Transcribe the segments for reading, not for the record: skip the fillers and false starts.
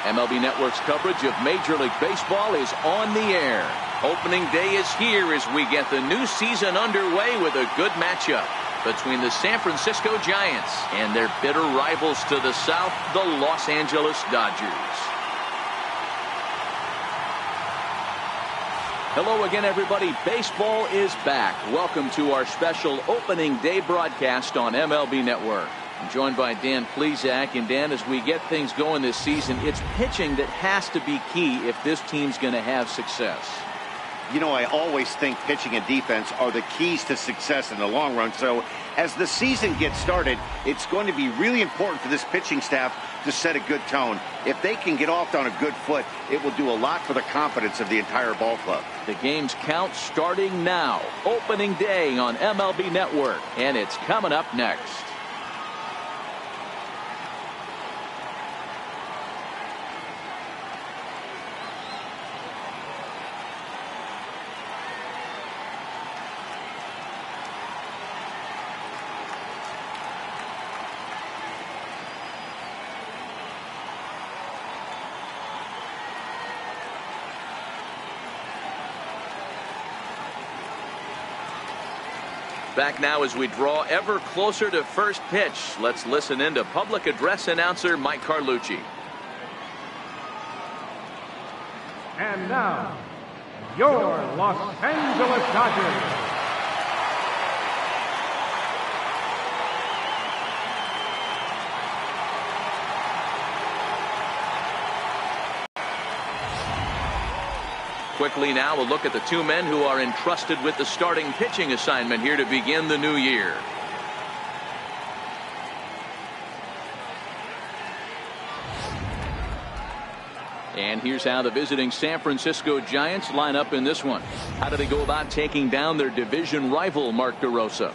MLB Network's coverage of Major League Baseball is on the air. Opening day is here as we get the new season underway with a good matchup between the San Francisco Giants and their bitter rivals to the south, the Los Angeles Dodgers. Hello again, everybody. Baseball is back. Welcome to our special opening day broadcast on MLB Network. I'm joined by Dan Plesac. And Dan, as we get things going this season, it's pitching that has to be key if this team's going to have success. You know, I always think pitching and defense are the keys to success in the long run. So as the season gets started, it's going to be really important for this pitching staff to set a good tone. If they can get off on a good foot, it will do a lot for the confidence of the entire ball club. The game's count starting now. Opening day on MLB Network, and it's coming up next. Back now as we draw ever closer to first pitch. Let's listen in to public address announcer Mike Carlucci. And now, your Los Angeles Dodgers. Quickly now, a look at the two men who are entrusted with the starting pitching assignment here to begin the new year. And here's how the visiting San Francisco Giants line up in this one. How do they go about taking down their division rival, Mark DeRosa?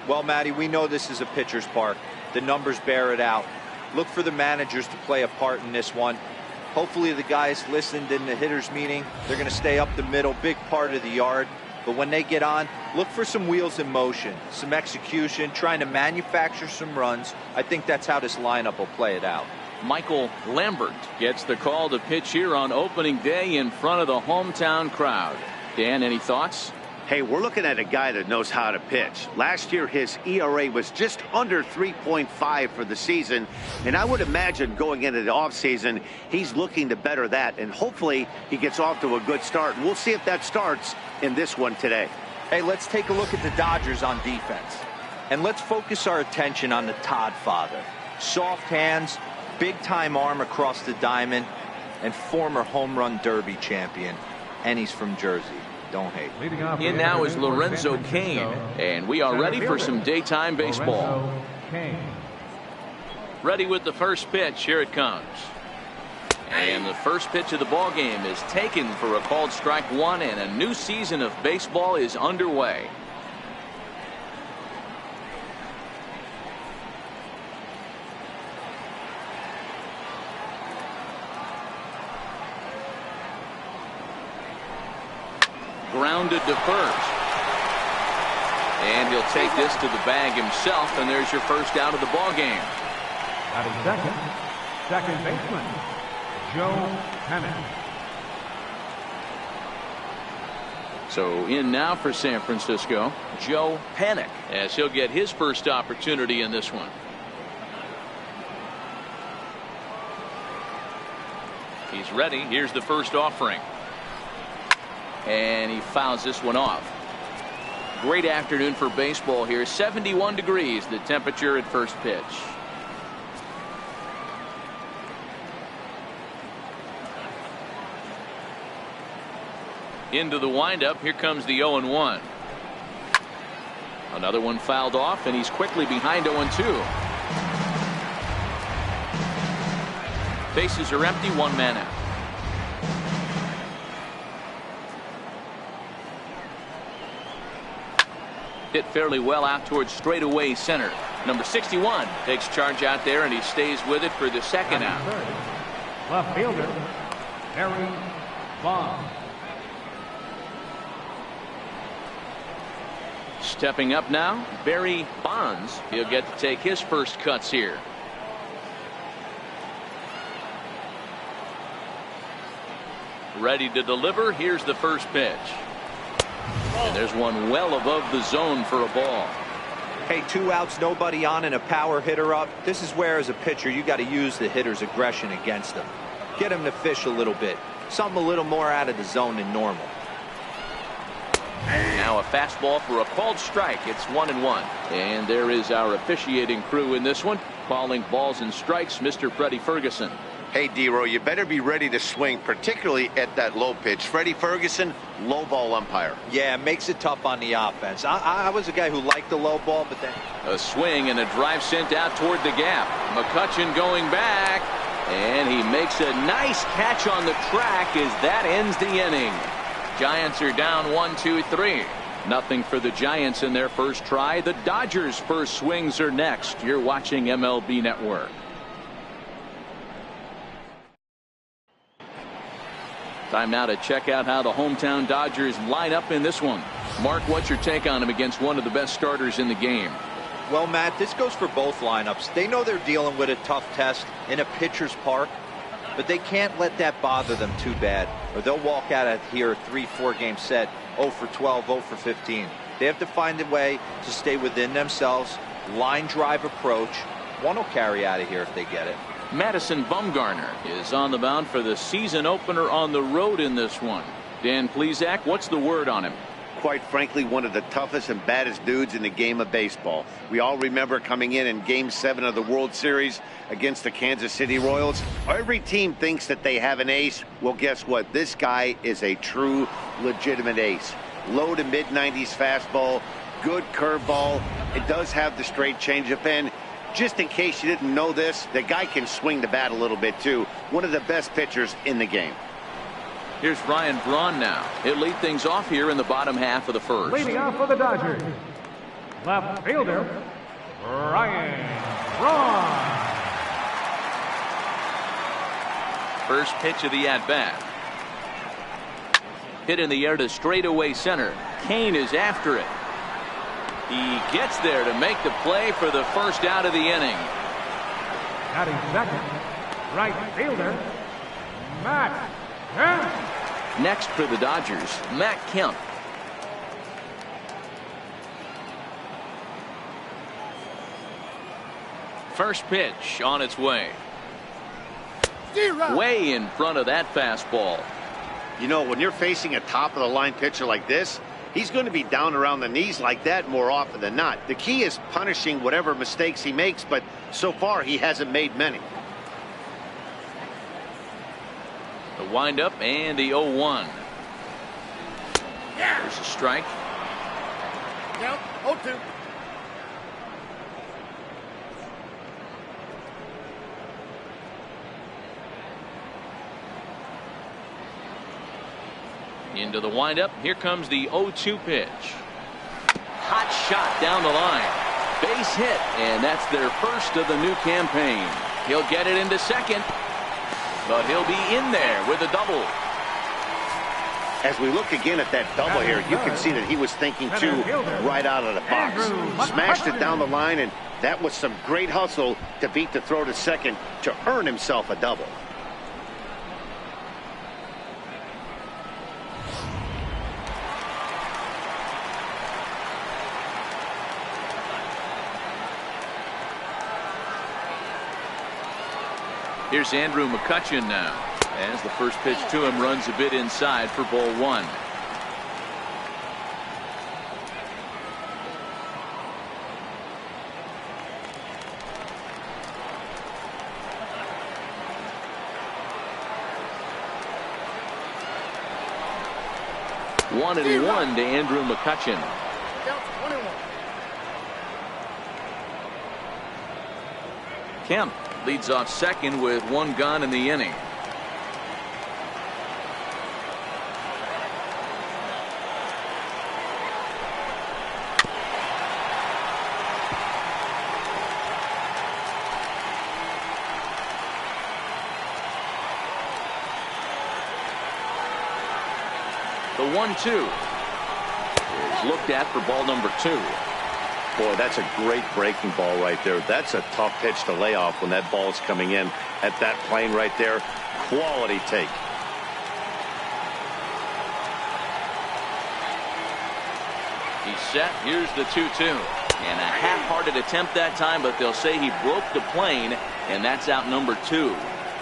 Well, Matty, we know this is a pitcher's park. The numbers bear it out. Look for the managers to play a part in this one. Hopefully the guys listened in the hitters meeting. They're going to stay up the middle, big part of the yard. But when they get on, look for some wheels in motion, some execution, trying to manufacture some runs. I think that's how this lineup will play it out. Michael Lambert gets the call to pitch here on opening day in front of the hometown crowd. Dan, any thoughts? Hey, we're looking at a guy that knows how to pitch. Last year, his ERA was just under 3.5 for the season. And I would imagine going into the offseason, he's looking to better that. And hopefully he gets off to a good start. And we'll see if that starts in this one today. Hey, let's take a look at the Dodgers on defense. And let's focus our attention on the Todd father. Soft hands, big-time arm across the diamond, and former home run derby champion. And he's from Jersey. Don't hate. In now is Lorenzo Cain, and we are ready for some daytime baseball. Ready with the first pitch. Here it comes. And the first pitch of the ball game is taken for a called strike one, and a new season of baseball is underway. Grounded to first. And he'll take this to the bag himself, and there's your first out of the ball game. At second baseman, Joe Panic. So in now for San Francisco, Joe Panic, as he'll get his first opportunity in this one. He's ready. Here's the first offering. And he fouls this one off. Great afternoon for baseball here. 71 degrees the temperature at first pitch. Into the windup. Here comes the 0-1. Another one fouled off, and he's quickly behind 0-2. Bases are empty, one man out. Hit fairly well out towards straightaway center. Number 61 takes charge out there, and he stays with it for the second out. Left fielder, Barry Bonds. Stepping up now, Barry Bonds. He'll get to take his first cuts here. Ready to deliver. Here's the first pitch. And there's one well above the zone for a ball. Hey, 2 outs, nobody on, and a power hitter up. This is where, as a pitcher, you got to use the hitter's aggression against them. Get him to fish a little bit. Something a little more out of the zone than normal. Now a fastball for a called strike. It's 1-1. And there is our officiating crew in this one. Calling balls and strikes, Mr. Freddie Ferguson. Hey, D-Row, you better be ready to swing, particularly at that low pitch. Freddie Ferguson, low ball umpire. Yeah, it makes it tough on the offense. I was a guy who liked the low ball, but then... A swing and a drive sent out toward the gap. McCutchen going back. And he makes a nice catch on the track as that ends the inning. Giants are down 1-2-3. Nothing for the Giants in their first try. The Dodgers' first swings are next. You're watching MLB Network. Time now to check out how the hometown Dodgers line up in this one. Mark, what's your take on him against one of the best starters in the game? Well, Matt, this goes for both lineups. They know they're dealing with a tough test in a pitcher's park, but they can't let that bother them too bad, or they'll walk out of here a 3-4 game set, 0 for 12, 0 for 15. They have to find a way to stay within themselves, line drive approach. One will carry out of here if they get it. Madison Bumgarner is on the mound for the season opener on the road in this one. Dan Plesac, what's the word on him? Quite frankly, one of the toughest and baddest dudes in the game of baseball. We all remember coming in Game 7 of the World Series against the Kansas City Royals. Every team thinks that they have an ace. Well, guess what? This guy is a true, legitimate ace. Low to mid-90s fastball, good curveball. It does have the straight changeup, and just in case you didn't know this, the guy can swing the bat a little bit too. One of the best pitchers in the game. Here's Ryan Braun now. He'll lead things off here in the bottom half of the first. Leading off for the Dodgers, left fielder, Ryan Braun. First pitch of the at-bat. Hit in the air to straightaway center. Kane is after it. He gets there to make the play for the first out of the inning. Batting second, right fielder, Matt Kemp. Next for the Dodgers, Matt Kemp. First pitch on its way. Way in front of that fastball. You know, when you're facing a top-of-the-line pitcher like this, he's going to be down around the knees like that more often than not. The key is punishing whatever mistakes he makes, but so far he hasn't made many. The windup and the 0-1. There's a strike. Count 0-2. Into the windup. Here comes the 0-2 pitch. Hot shot down the line. Base hit, and that's their first of the new campaign. He'll get it into second, but he'll be in there with a double. As we look again at that double here, you can see that he was thinking too right out of the box. Smashed it down the line, and that was some great hustle to beat the throw to second to earn himself a double. Here's Andrew McCutchen now, as the first pitch to him runs a bit inside for ball one. One and one to Andrew McCutchen. Kemp leads off second with one gone in the inning. The 1-2 is looked at for ball number 2. Boy, that's a great breaking ball right there. That's a tough pitch to lay off when that ball's coming in at that plane right there. Quality take. set. Here's the 2-2. And a half-hearted attempt that time, but they'll say he broke the plane, and that's out number 2.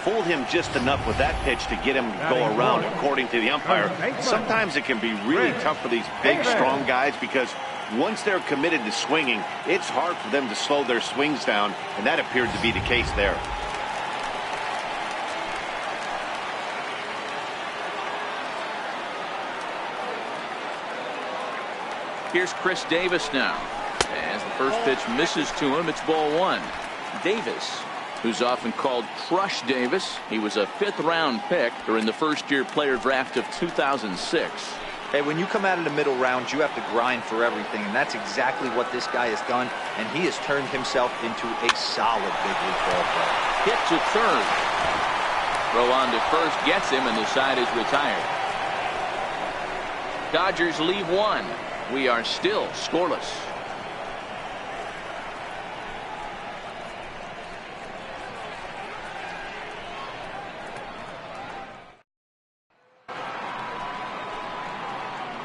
Fooled him just enough with that pitch to get him to go around, according to the umpire. Sometimes it can be really tough for these big, strong guys because once they're committed to swinging, it's hard for them to slow their swings down, and that appeared to be the case there. Here's Chris Davis now. As the first pitch misses to him, it's ball 1. Davis, who's often called Crush Davis. He was a 5th-round pick during the first-year player draft of 2006. Hey, when you come out of the middle rounds, you have to grind for everything, and that's exactly what this guy has done, and he has turned himself into a solid big league ball player. Hit to third. Throw on to first gets him, and the side is retired. Dodgers leave 1. We are still scoreless.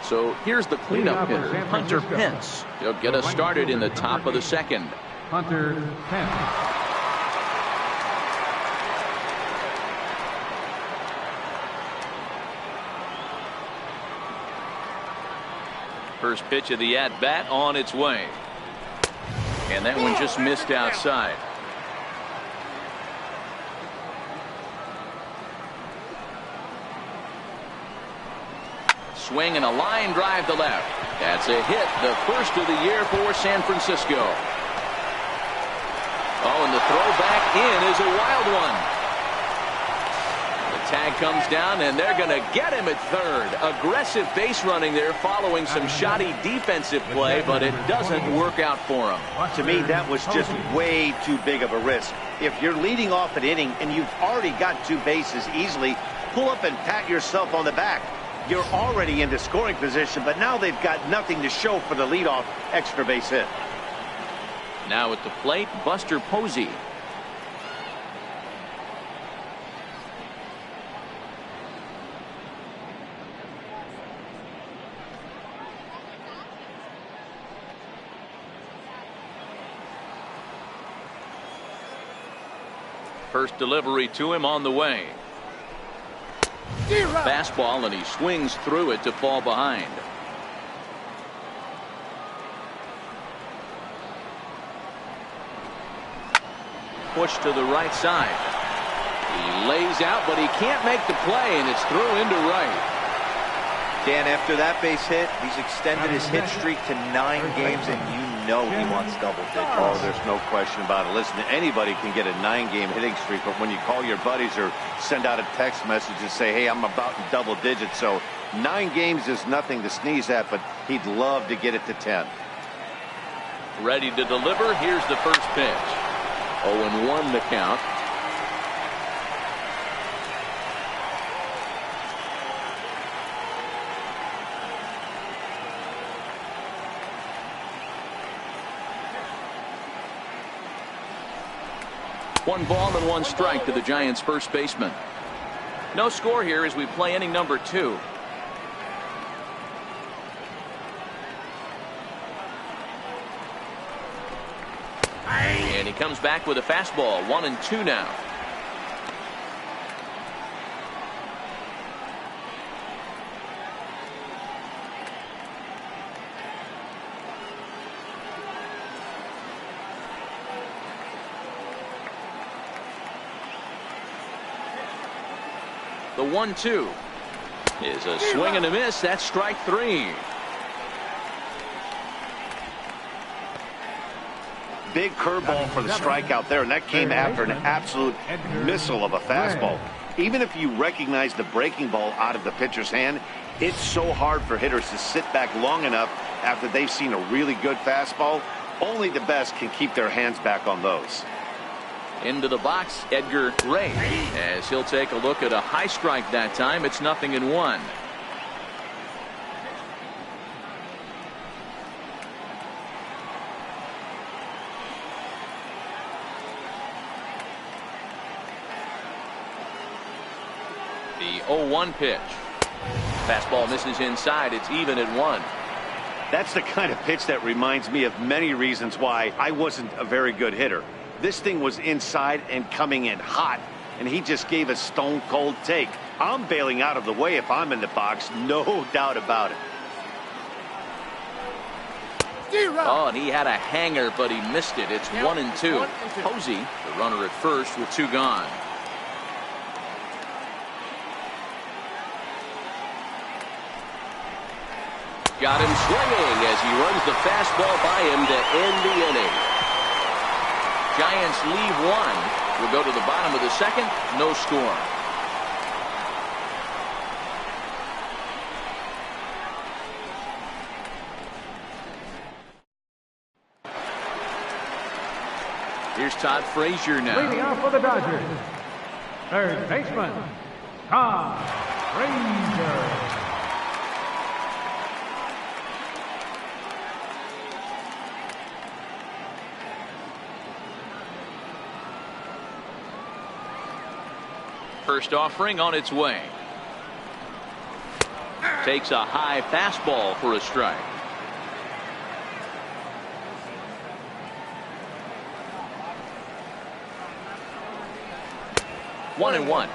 So here's the cleanup hitter, Hunter Pence. He'll get us started in the top of the second. Hunter Pence. First pitch of the at-bat on its way. And that one just missed outside. Swing and a line drive to left. That's a hit, the first of the year for San Francisco. Oh, and the throw back in is a wild one. The tag comes down, and they're going to get him at third. Aggressive base running there following some shoddy defensive play, but it doesn't work out for him. To me, that was just way too big of a risk. If you're leading off an inning and you've already got 2 bases easily, pull up and pat yourself on the back. You're already into scoring position, but now they've got nothing to show for the leadoff extra base hit. Now at the plate, Buster Posey. First delivery to him on the way. Fastball, and he swings through it to fall behind. Push to the right side. He lays out, but he can't make the play, and it's through into right. Dan, after that base hit, he's extended his hit streak to 9 games, and you know he wants double digits. Oh, there's no question about it. Listen, anybody can get a 9-game hitting streak, but when you call your buddies or send out a text message and say, hey, I'm about in double digits, so 9 games is nothing to sneeze at, but he'd love to get it to 10. Ready to deliver. Here's the first pitch. 0-1 the count. One ball and 1 strike to the Giants' first baseman. No score here as we play inning number 2. And he comes back with a fastball. 1-2 now. The 1-2 is a swing and a miss. That's strike 3. Big curveball for the strikeout there, and that came after an absolute missile of a fastball. Even if you recognize the breaking ball out of the pitcher's hand, it's so hard for hitters to sit back long enough after they've seen a really good fastball. Only the best can keep their hands back on those. Into the box, Edgar Ray, as he'll take a look at a high strike that time. It's 0-1. The 0-1 pitch. Fastball misses inside. It's even at 1. That's the kind of pitch that reminds me of many reasons why I wasn't a very good hitter. This thing was inside and coming in hot, and he just gave a stone-cold take. I'm bailing out of the way if I'm in the box, no doubt about it. Oh, and he had a hanger, but he missed it. It's 1-2. Posey, the runner at first with 2 gone. Got him swinging as he runs the fastball by him to end the inning. Giants leave 1. We'll go to the bottom of the second. No score. Here's Todd Frazier now. Leading off for the Dodgers, third baseman, Todd Frazier. First offering on its way. Takes a high fastball for a strike. One and one.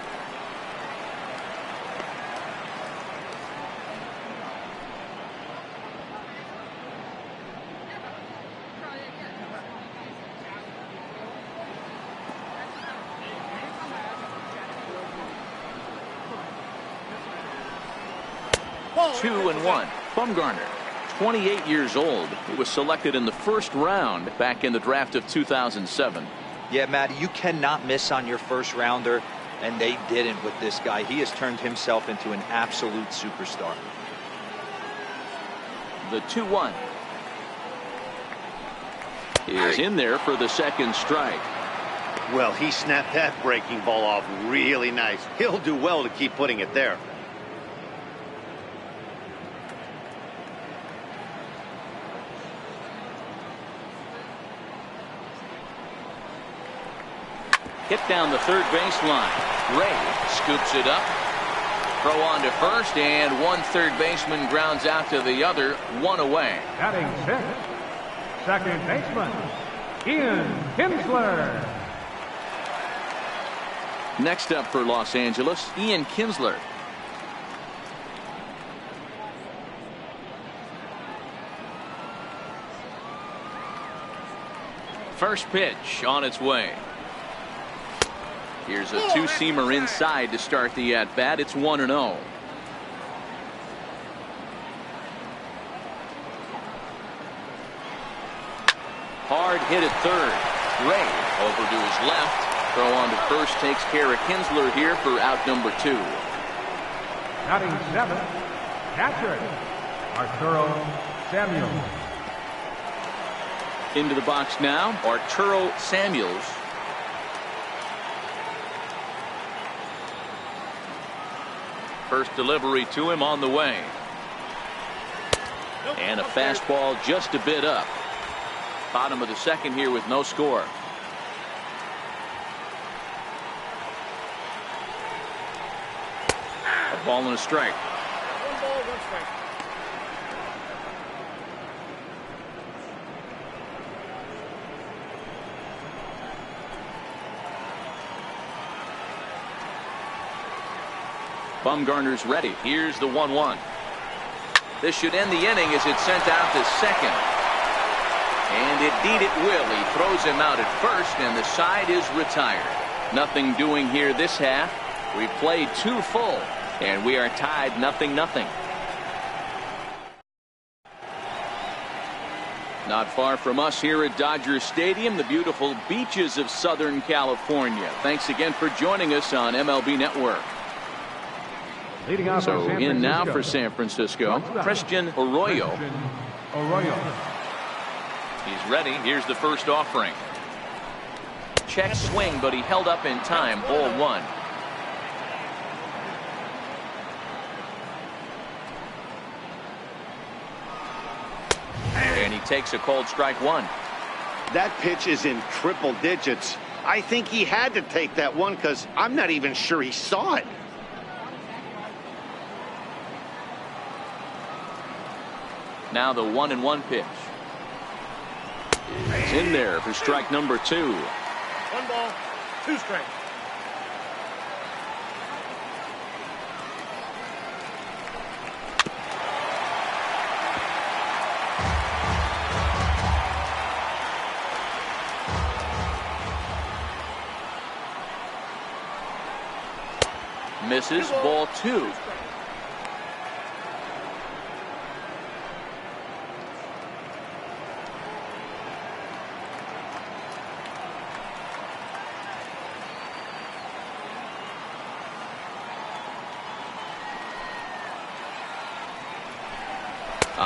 Ball. 2-1. Bumgarner, 28 years old. He was selected in the first round back in the draft of 2007. Yeah, Matty, you cannot miss on your first rounder, and they didn't with this guy. He has turned himself into an absolute superstar. The 2-1 is in there for the second strike. Well, he snapped that breaking ball off really nice. He'll do well to keep putting it there. Hit down the third baseline. Ray scoops it up. Throw on to first, and one third baseman grounds out to the other. 1 away. Batting 6th, second baseman, Ian Kinsler. Next up for Los Angeles, Ian Kinsler. First pitch on its way. Here's a two-seamer inside to start the at-bat. It's 1-0. Hard hit at third. Ray over to his left. Throw on to first takes care of Kinsler here for out number 2. Batting 7th, catcher, Arturo Samuels. Into the box now, Arturo Samuels. First delivery to him on the way. And a fastball just a bit up. Bottom of the second here with no score. A ball and a strike. 1 ball, 1 strike. Bumgarner's ready. Here's the 1-1. This should end the inning as it's sent out to second. And indeed it will. He throws him out at first, and the side is retired. Nothing doing here this half. We played 2 full, and we are tied 0-0. Not far from us here at Dodger Stadium, the beautiful beaches of Southern California. Thanks again for joining us on MLB Network. Leading off So for San in now Francisco, for San Francisco, Christian Arroyo. He's ready. Here's the first offering. Check swing, but he held up in time. Ball 1. And he takes a cold strike 1. That pitch is in triple digits. I think he had to take that one because I'm not even sure he saw it. Now the 1-1 pitch. It's in there for strike number 2. 1 ball, 2 strikes. Misses, ball 2.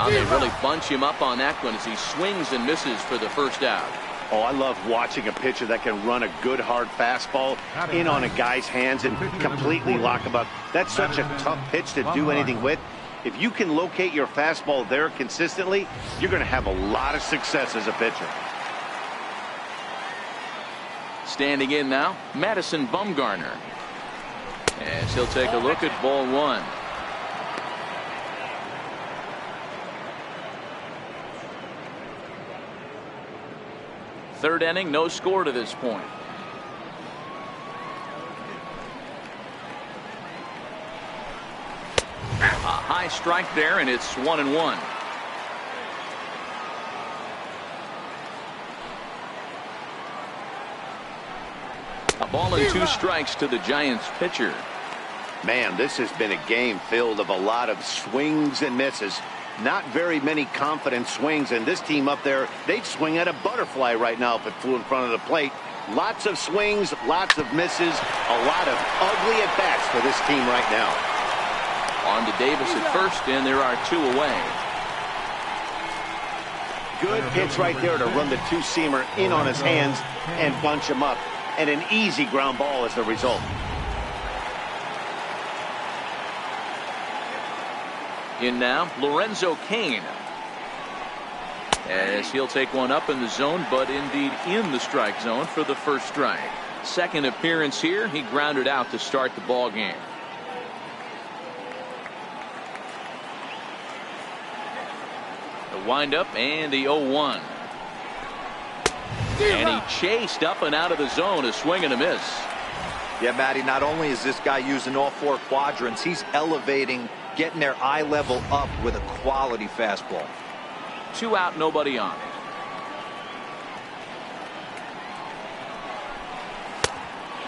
They really bunch him up on that one as he swings and misses for the first out. Oh, I love watching a pitcher that can run a good hard fastball in on a guy's hands and completely lock him up. That's such a tough pitch to do anything with. If you can locate your fastball there consistently, you're going to have a lot of success as a pitcher. Standing in now, Madison Bumgarner. As he'll take a look at ball 1. Third inning, no score to this point. A high strike there, and it's 1-1. A ball and 2 strikes to the Giants pitcher. Man, this has been a game filled of a lot of swings and misses. Not very many confident swings, and this team up there, they'd swing at a butterfly right now if it flew in front of the plate. Lots of swings, lots of misses, a lot of ugly at-bats for this team right now. On to Davis at first, and there are 2 away. Good pitch right there to run the 2-seamer in on his hands and bunch him up, and an easy ground ball as the result. In now, Lorenzo Cain. As he'll take one up in the zone, but indeed in the strike zone for the first strike. Second appearance here, he grounded out to start the ball game. The windup and the 0-1. And he chased up and out of the zone, a swing and a miss. Yeah, Matty, not only is this guy using all 4 quadrants, he's elevating, getting their eye level up with a quality fastball. 2 out, nobody on.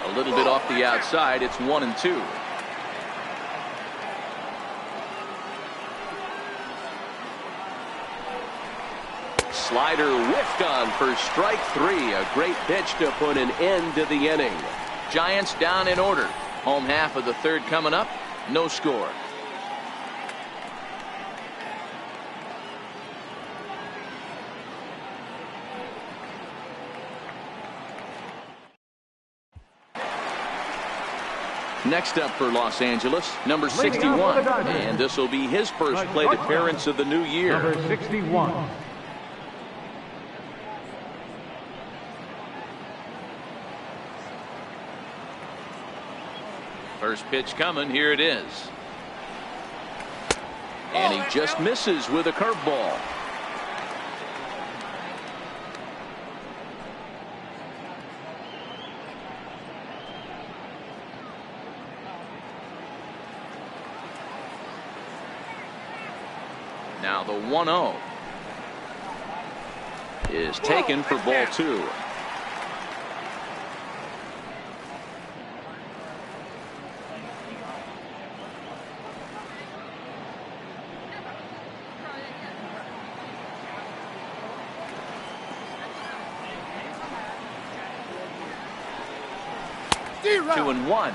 A little bit off the outside. It's 1-2. Slider whiffed on for strike 3. A great pitch to put an end to the inning. Giants down in order. Home half of the third coming up. No score. Next up for Los Angeles, number 61. And this will be his first plate appearance of the new year. Number 61. First pitch coming. Here it is. And he just misses with a curveball. Now the 1-0 is taken for ball 2. D-Rock. 2-1.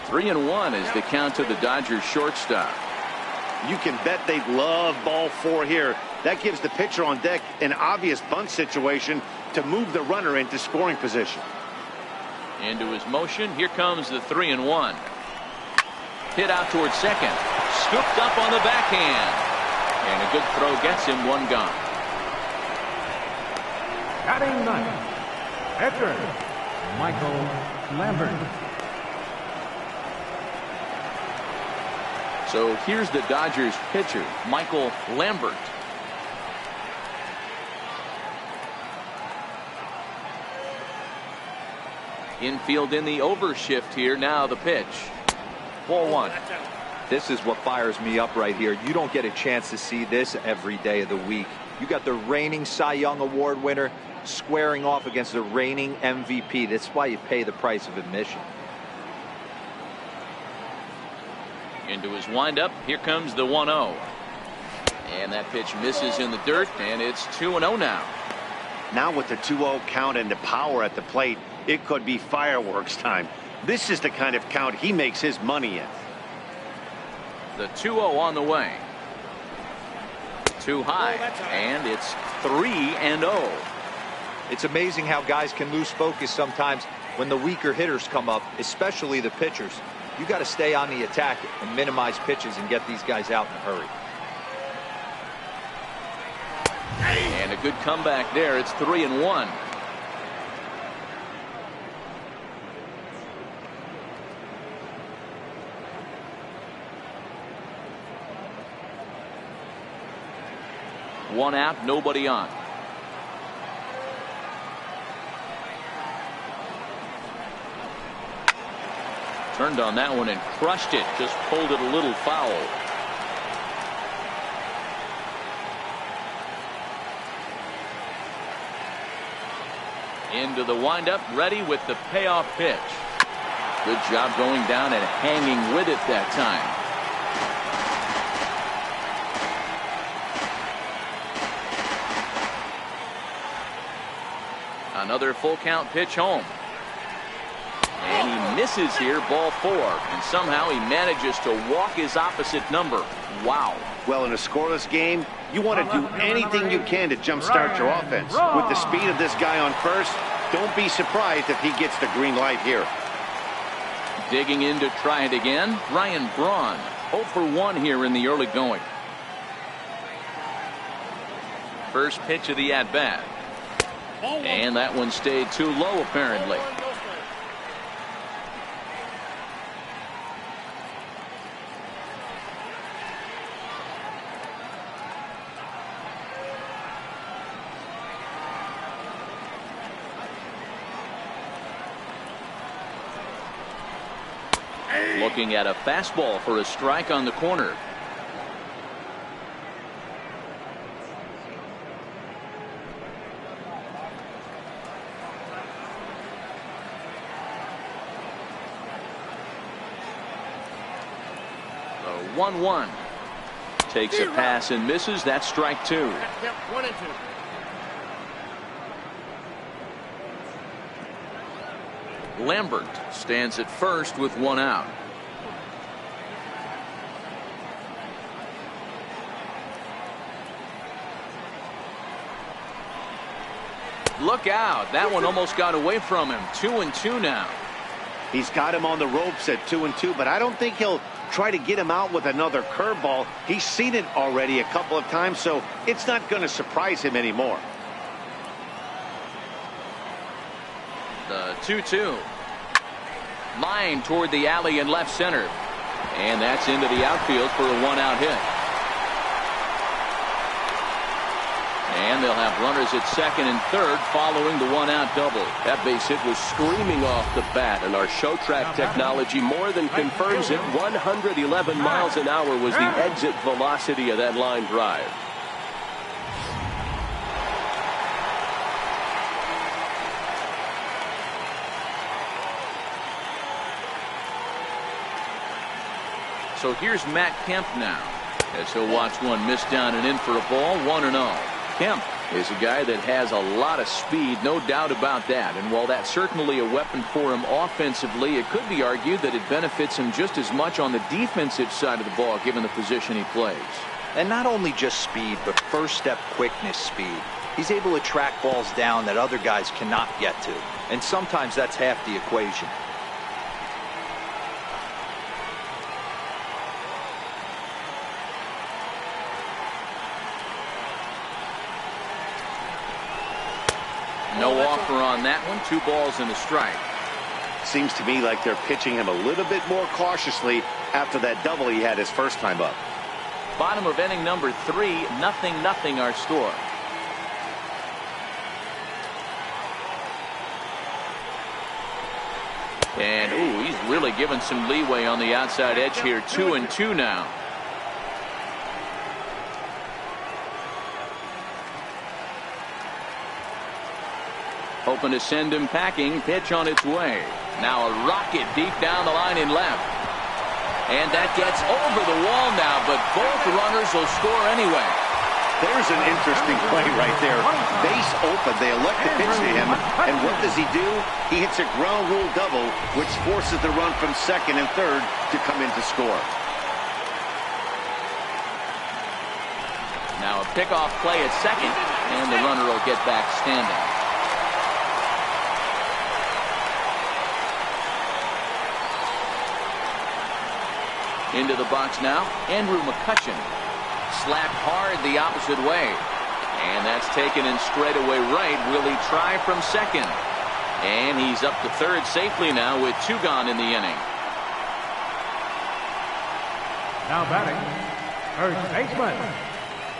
Three and 1 is the count to the Dodgers shortstop. You can bet they love ball 4 here. That gives the pitcher on deck an obvious bunt situation to move the runner into scoring position. Into his motion. Here comes the 3-1. Hit out towards second. Scooped up on the backhand. And a good throw gets him 1 gone. Batting 9th, pitcher, Michael Lambert. So here's the Dodgers pitcher, Michael Lambert. Infield in the overshift here. Now the pitch. Ball one. This is what fires me up right here. You don't get a chance to see this every day of the week. You got the reigning Cy Young Award winner squaring off against the reigning MVP. That's why you pay the price of admission. Into his windup. Here comes the 1-0. And that pitch misses in the dirt, and it's 2-0 now. Now with the 2-0 count and the power at the plate, it could be fireworks time. This is the kind of count he makes his money in. The 2-0 on the way. Too high, and it's 3-0. It's amazing how guys can lose focus sometimes when the weaker hitters come up, especially the pitchers. You got to stay on the attack and minimize pitches and get these guys out in a hurry. And a good comeback there. It's 3-1. One out, nobody on. Turned on that one and crushed it. Just pulled it a little foul. Into the windup, ready with the payoff pitch. Good job going down and hanging with it that time. Another full count pitch home. And he misses here, ball 4. And somehow he manages to walk his opposite number. Wow. Well, in a scoreless game, you want to do anything you can to jumpstart your offense. With the speed of this guy on first, don't be surprised if he gets the green light here. Digging in to try it again, Ryan Braun. 0 for 1 here in the early going. First pitch of the at-bat. And that one stayed too low, apparently. Looking at a fastball for a strike on the corner. The 1-1. Takes a pass and misses. That's strike 2. 1 and 2. Lambert stands at first with 1 out. Look out. That one almost got away from him. 2-2 now. He's got him on the ropes at 2-2, but I don't think he'll try to get him out with another curveball. He's seen it already a couple of times, so it's not going to surprise him anymore. The 2-2. Line toward the alley in left center. And that's into the outfield for a 1-out hit. And they'll have runners at second and third following the 1-out double. That base hit was screaming off the bat, and our show track technology more than confirms it. 111 miles an hour was the exit velocity of that line drive. So here's Matt Kemp now, as he'll watch one miss down and in for a ball. 1-0. Kemp is a guy that has a lot of speed, no doubt about that. And while that's certainly a weapon for him offensively, it could be argued that it benefits him just as much on the defensive side of the ball, given the position he plays. And not only just speed, but first step quickness speed. He's able to track balls down that other guys cannot get to. And sometimes that's half the equation. No offer on that one. 2 balls and a strike. Seems to me like they're pitching him a little bit more cautiously after that double he had his first time up. Bottom of inning number 3, 0-0 our score. And ooh, he's really given some leeway on the outside edge here. 2-2 now. Hoping to send him packing. Pitch on its way. Now a rocket deep down the line in left. And that gets over the wall now, but both runners will score anyway. There's an interesting play right there. Base open. They elect to pitch to him. And what does he do? He hits a ground rule double, which forces the run from second and third to come in to score. Now a pickoff play at second, and the runner will get back standing. Into the box now, Andrew McCutcheon. Slapped hard the opposite way. And that's taken in straightaway right. Will he try from second? And he's up to third safely now with 2 gone in the inning. Now batting, first baseman,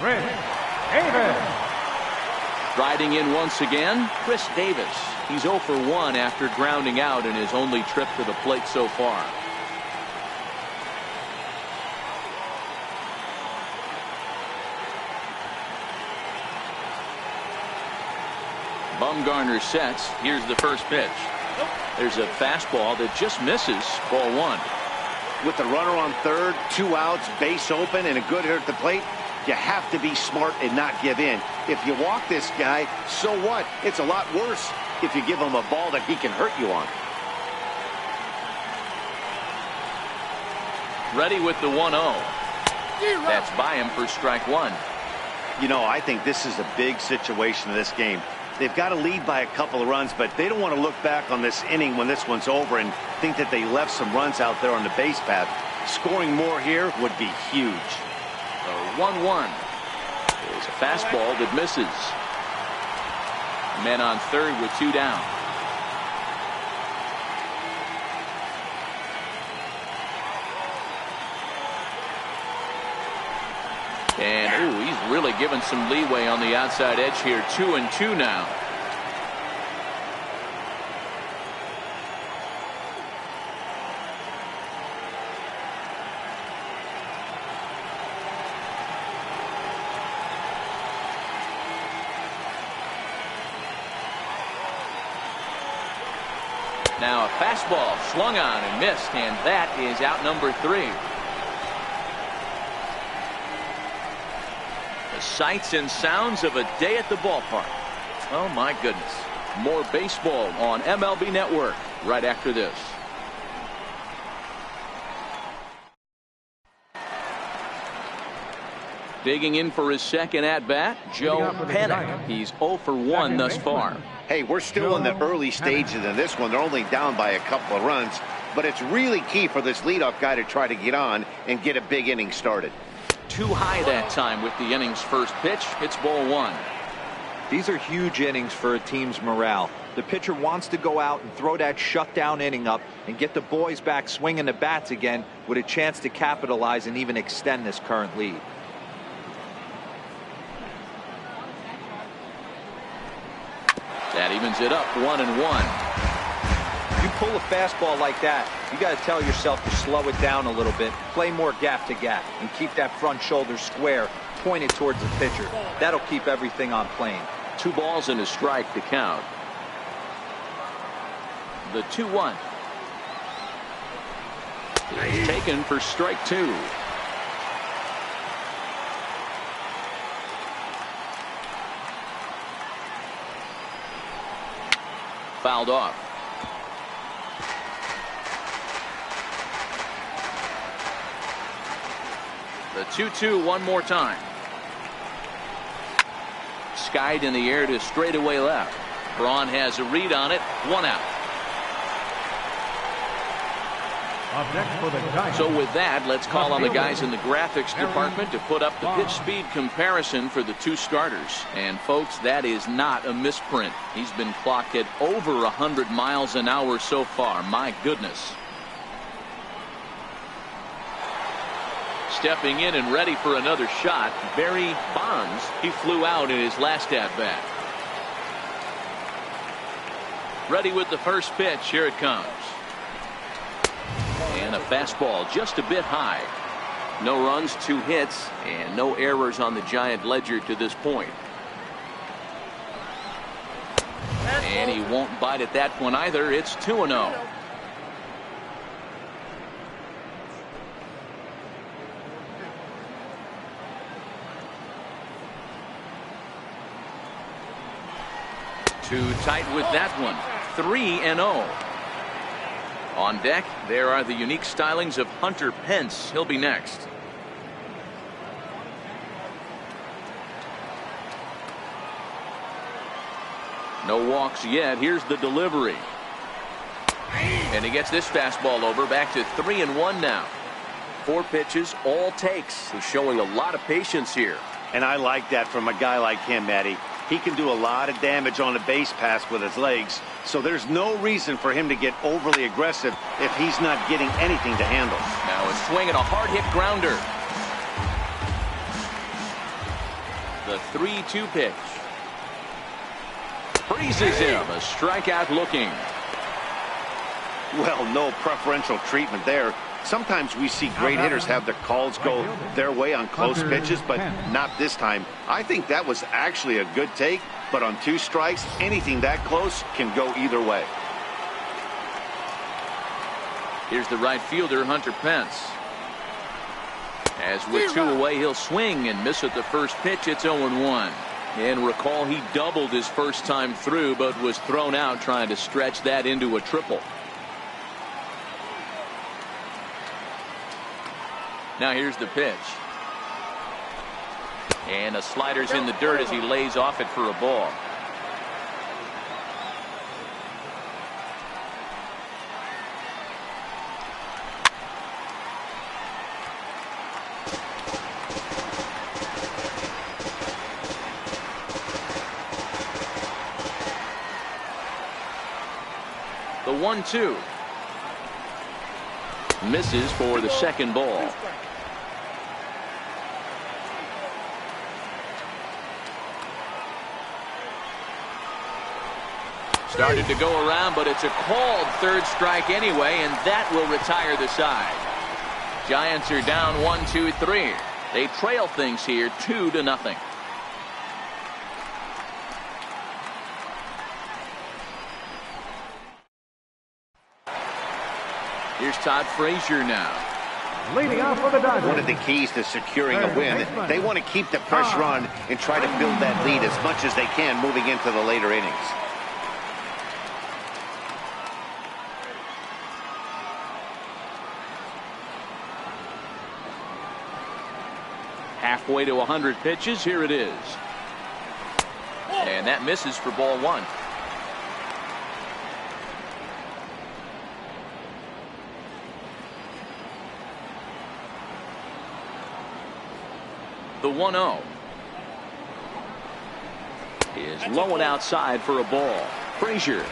Chris Davis. Riding in once again, Chris Davis. He's 0 for 1 after grounding out in his only trip to the plate so far. Bumgarner sets. Here's the first pitch. There's a fastball that just misses. Ball 1. With the runner on third, 2 outs, base open, and a good hitter at the plate, you have to be smart and not give in. If you walk this guy, so what? It's a lot worse if you give him a ball that he can hurt you on. Ready with the 1-0. That's by him for strike 1. You know, I think this is a big situation in this game. They've got to lead by a couple of runs, but they don't want to look back on this inning when this one's over and think that they left some runs out there on the base path. Scoring more here would be huge. The 1-1 is a fastball that misses. Men on third with 2 down. And ooh, he's really given some leeway on the outside edge here. 2-2 now. Now a fastball swung on and missed, and that is out number 3. The sights and sounds of a day at the ballpark. Oh my goodness. More baseball on MLB Network right after this. Digging in for his second at-bat, Joe Panik. He's 0 for 1 thus far. Hey, we're still in the early stages of this one. They're only down by a couple of runs, but it's really key for this leadoff guy to try to get on and get a big inning started. Too high that time with the inning's first pitch. It's ball 1. These are huge innings for a team's morale. The pitcher wants to go out and throw that shutdown inning up and get the boys back swinging the bats again with a chance to capitalize and even extend this current lead. That evens it up 1-1. You pull a fastball like that, you got to tell yourself to slow it down a little bit, play more gap to gap, and keep that front shoulder square, pointed towards the pitcher. That'll keep everything on plane. 2 balls and a strike to count. The 2-1 is taken for strike 2. Fouled off. The 2-2 one more time. Skied in the air to straightaway left. Braun has a read on it. 1 out. Up next for the Giants. So with that, let's call on the guys in the graphics department to put up the pitch speed comparison for the two starters. And folks, that is not a misprint. He's been clocked at over 100 miles an hour so far. My goodness. Stepping in and ready for another shot, Barry Bonds. He flew out in his last at-bat. Ready with the first pitch. Here it comes. And a fastball just a bit high. No runs, 2 hits, and no errors on the Giant ledger to this point. And he won't bite at that one either. It's 2-0. Too tight with that one. 3-0. On deck, there are the unique stylings of Hunter Pence. He'll be next. No walks yet. Here's the delivery. And he gets this fastball over. Back to 3-1 now. 4 pitches, all takes. He's showing a lot of patience here. And I like that from a guy like him, Eddie. He can do a lot of damage on a base pass with his legs, so there's no reason for him to get overly aggressive if he's not getting anything to handle. Now a swing and a hard hit grounder. The 3-2 pitch. Freezes him. A strikeout looking. Well, no preferential treatment there. Sometimes we see great hitters have their calls go their way on close pitches, but not this time. I think that was actually a good take, but on 2 strikes, anything that close can go either way. Here's the right fielder, Hunter Pence. As with 2 away, he'll swing and miss at the first pitch. It's 0-1. And recall, he doubled his first time through, but was thrown out trying to stretch that into a triple. Now here's the pitch. And a slider's in the dirt as he lays off it for a ball. The 1-2. Misses for the second ball. Started to go around, but it's a called 3rd strike anyway, and that will retire the side. Giants are down 1-2-3. They trail things here 2-0. Here's Todd Frazier now. Leading off for the Dodgers. One of the keys to securing a win, they want to keep the pressure on and try to build that lead as much as they can moving into the later innings. Halfway to 100 pitches. Here it is. And that misses for ball 1. The 1-0 is low and outside for a ball. Frazier,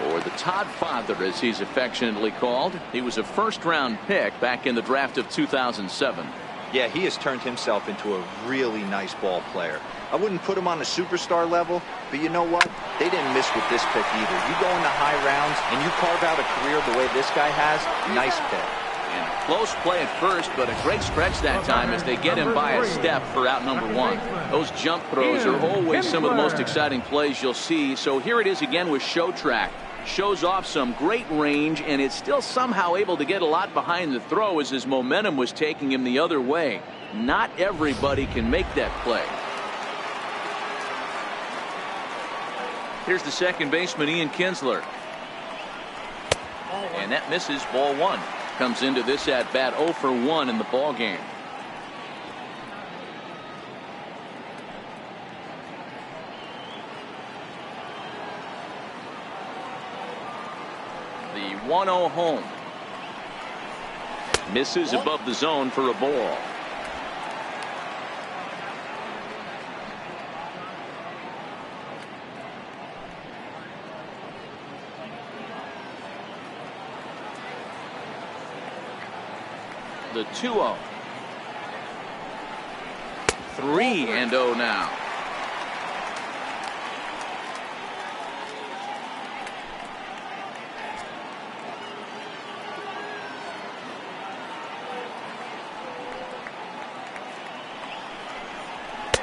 or the Todd Father as he's affectionately called. He was a first-round pick back in the draft of 2007. Yeah, he has turned himself into a really nice ball player. I wouldn't put him on a superstar level, but you know what? They didn't miss with this pick either. You go into high rounds and you carve out a career the way this guy has, nice pick. And close play at first, but a great stretch that time as they get him by a step for out number 1. Those jump throws are always some of the most exciting plays you'll see. So here it is again with Show Track. Shows off some great range, and it's still somehow able to get a lot behind the throw as his momentum was taking him the other way. Not everybody can make that play. Here's the second baseman, Ian Kinsler. And that misses ball 1. Comes into this at bat 0 for 1 in the ball game. The 1-0 home. Misses above the zone for a ball. The 2-0. 3-0 now.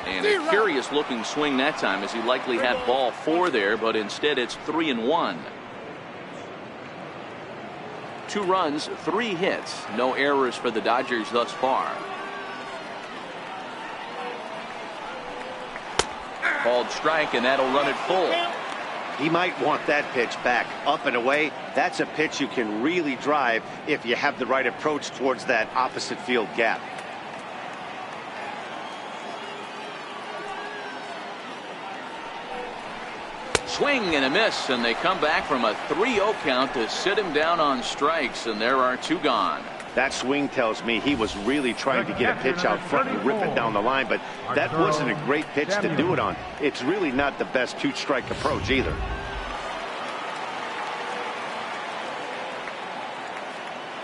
And a curious looking swing that time, as he likely had ball 4 there, but instead it's 3-1. 2 runs, 3 hits, no errors for the Dodgers thus far. Called strike, and that'll run it full. He might want that pitch back, up and away. That's a pitch you can really drive if you have the right approach towards that opposite field gap. Swing and a miss, and they come back from a 3-0 count to sit him down on strikes, and there are 2 gone. That swing tells me he was really trying to get a pitch out front and rip it down the line, but that wasn't a great pitch to do it on. It's really not the best 2-strike approach either.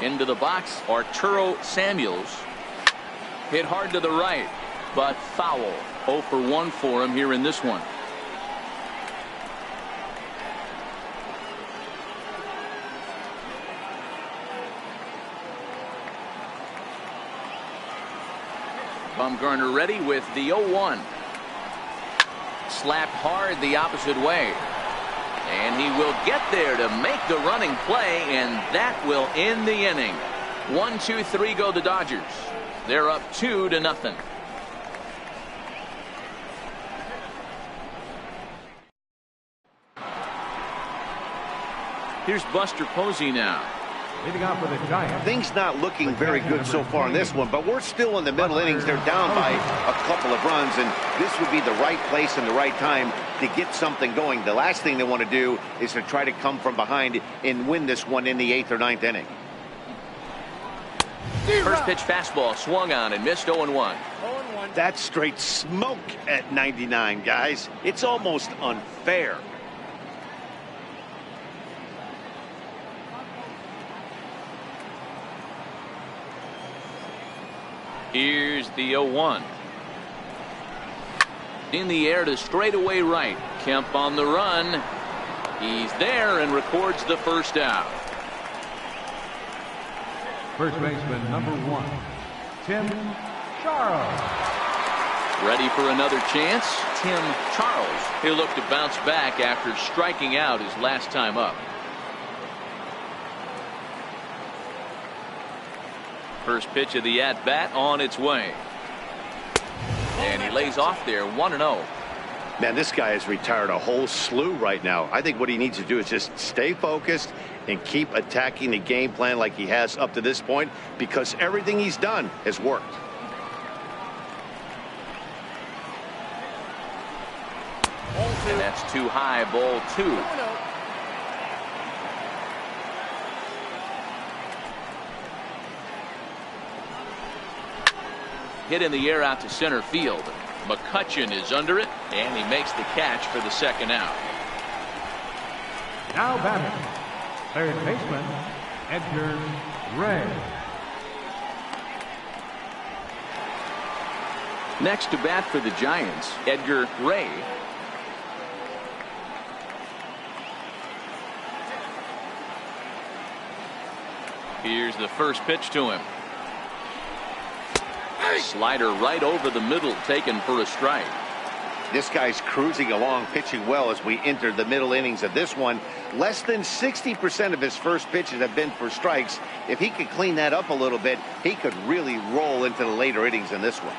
Into the box, Arturo Samuels. Hit hard to the right, but foul. 0 for 1 for him here in this one. Bumgarner ready with the 0-1. Slapped hard the opposite way. And he will get there to make the running play, and that will end the inning. 1, 2, 3 go the Dodgers. They're up 2-0. Here's Buster Posey now. Leading off for the Giants. Things not looking very good so far in this one, but we're still in the middle innings. They're down by a couple of runs, and this would be the right place and the right time to get something going. The last thing they want to do is to try to come from behind and win this one in the 8th or 9th inning. First pitch fastball swung on and missed. 0-1. That's straight smoke at 99, guys. It's almost unfair. Here's the 0-1. In the air to straightaway right. Kemp on the run. He's there and records the first out. First baseman number 1, Tim Charles. Ready for another chance. Tim Charles. He'll look to bounce back after striking out his last time up. First pitch of the at-bat on its way. And he lays off there. 1-0. Man, this guy has retired a whole slew right now. I think what he needs to do is just stay focused and keep attacking the game plan like he has up to this point, because everything he's done has worked. And that's too high. Ball 2. Hit in the air out to center field. McCutchen is under it, and he makes the catch for the second out. Now batting, third baseman Edgar Ray. Next to bat for the Giants, Edgar Ray. Here's the first pitch to him. Slider right over the middle, taken for a strike. This guy's cruising along, pitching well as we enter the middle innings of this one. Less than 60% of his first pitches have been for strikes. If he could clean that up a little bit, he could really roll into the later innings in this one.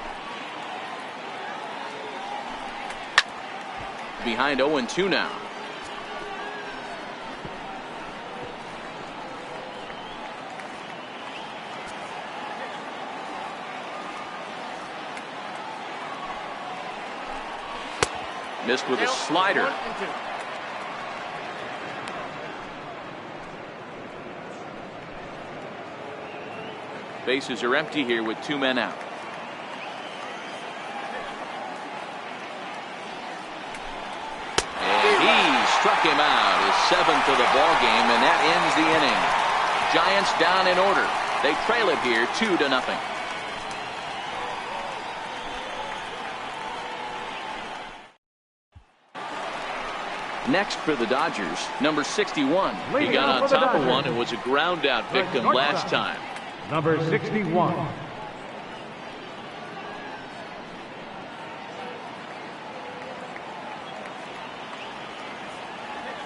Behind 0-2 now. Missed with a slider. Bases are empty here with 2 men out. And he struck him out, his 7th of the ball game, and that ends the inning. Giants down in order. They trail it here 2-0. Next for the Dodgers, number 61. He got on top of one and was a ground out victim last time. Number 61.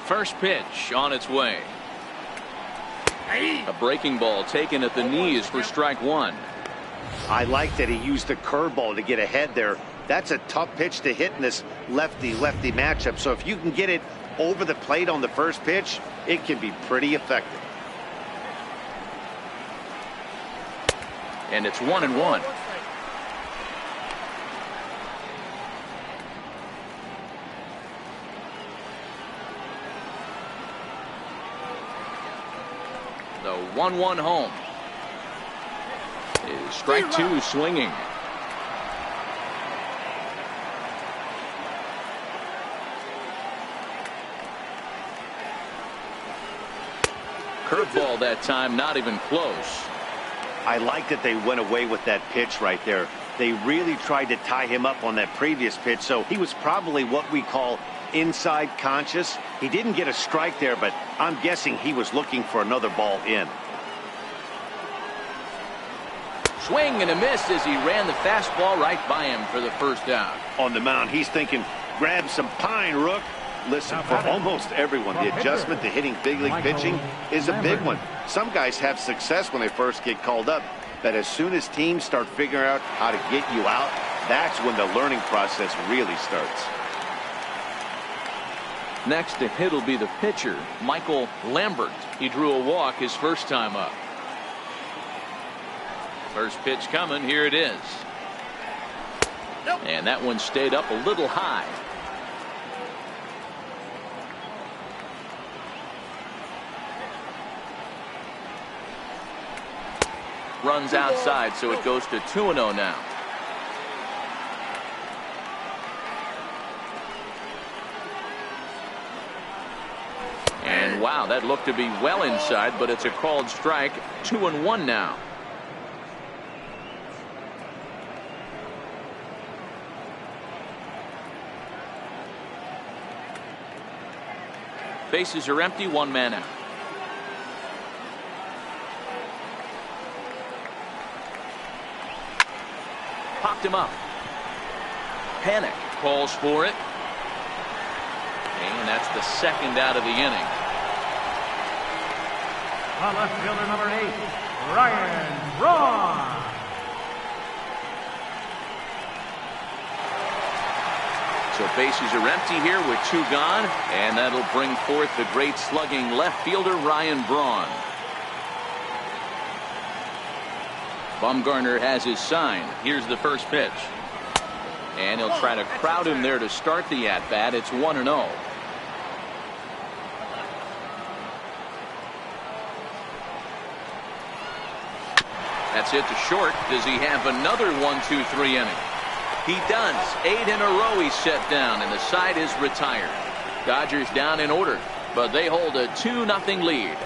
First pitch on its way. A breaking ball taken at the knees for strike 1. I like that he used the curveball to get ahead there. That's a tough pitch to hit in this lefty-lefty matchup. So if you can get it over the plate on the first pitch, it can be pretty effective. And it's 1-1. The 1-1 home. Is strike 2 swinging. Curveball that time, not even close. I like that they went away with that pitch right there. They really tried to tie him up on that previous pitch, so he was probably what we call inside conscious. He didn't get a strike there, but I'm guessing he was looking for another ball in. Swing and a miss as he ran the fastball right by him for the first out. On the mound, he's thinking, grab some pine, Rook. Listen, for almost everyone, the adjustment to hitting big league pitching is a big one. Some guys have success when they first get called up, but as soon as teams start figuring out how to get you out, that's when the learning process really starts. Next to hit will be the pitcher, Michael Lambert. He drew a walk his first time up. First pitch coming, here it is. And that one stayed up a little high. Runs outside, so it goes to 2-0 now. And wow, that looked to be well inside, but it's a called strike. 2-1 now. Bases are empty, 1 man out. Popped him up. Panic calls for it. And that's the second out of the inning. On left fielder number 8, Ryan Braun. So bases are empty here with 2 gone, and that'll bring forth the great slugging left fielder Ryan Braun. Bumgarner has his sign. Here's the first pitch. And he'll try to crowd him there to start the at-bat. It's 1-0. That's it to short. Does he have another 1-2-3 inning? He does. 8 in a row he's set down, and the side is retired. Dodgers down in order, but they hold a 2-0 lead.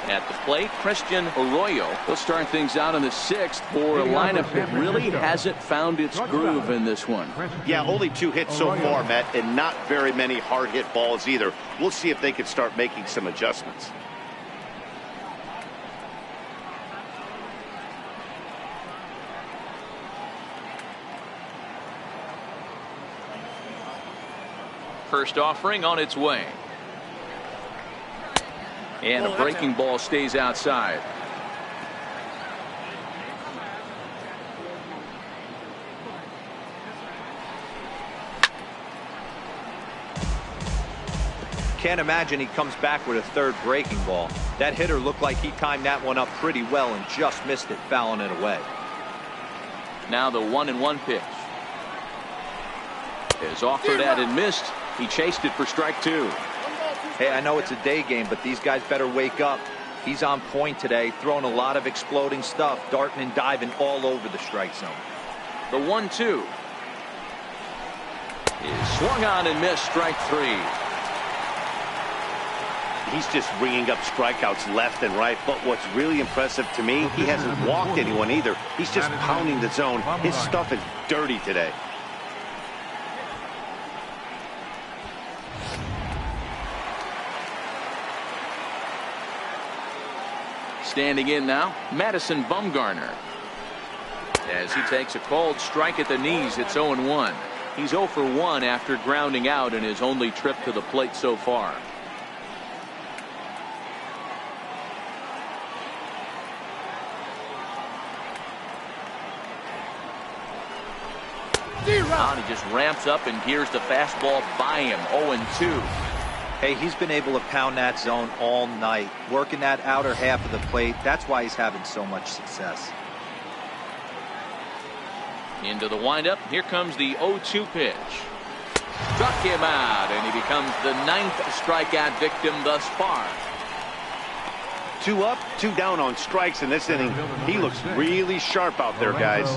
At the plate, Christian Arroyo will start things out in the 6th for a lineup that really hasn't found its groove in this one. Yeah, only 2 hits so far, Matt, and not very many hard hit balls either. We'll see if they can start making some adjustments. First offering on its way. And a breaking ball stays outside. Can't imagine he comes back with a 3rd breaking ball. That hitter looked like he timed that one up pretty well and just missed it, fouling it away. Now the 1-1 pitch is offered at and missed. He chased it for strike 2. Hey, I know it's a day game, but these guys better wake up. He's on point today, throwing a lot of exploding stuff, darting and diving all over the strike zone. The 1-2 is swung on and missed, strike 3. He's just ringing up strikeouts left and right. But what's really impressive to me, he hasn't walked anyone either. He's just pounding the zone. His stuff is dirty today. Standing in now, Madison Bumgarner. As he takes a cold strike at the knees, it's 0-1. He's 0 for 1 after grounding out in his only trip to the plate so far. And he just ramps up and gears the fastball by him. 0-2. Hey, he's been able to pound that zone all night, working that outer half of the plate. That's why he's having so much success. Into the windup. Here comes the 0-2 pitch. Struck him out, and he becomes the 9th strikeout victim thus far. 2 up, 2 down on strikes in this inning. He looks really sharp out there, guys.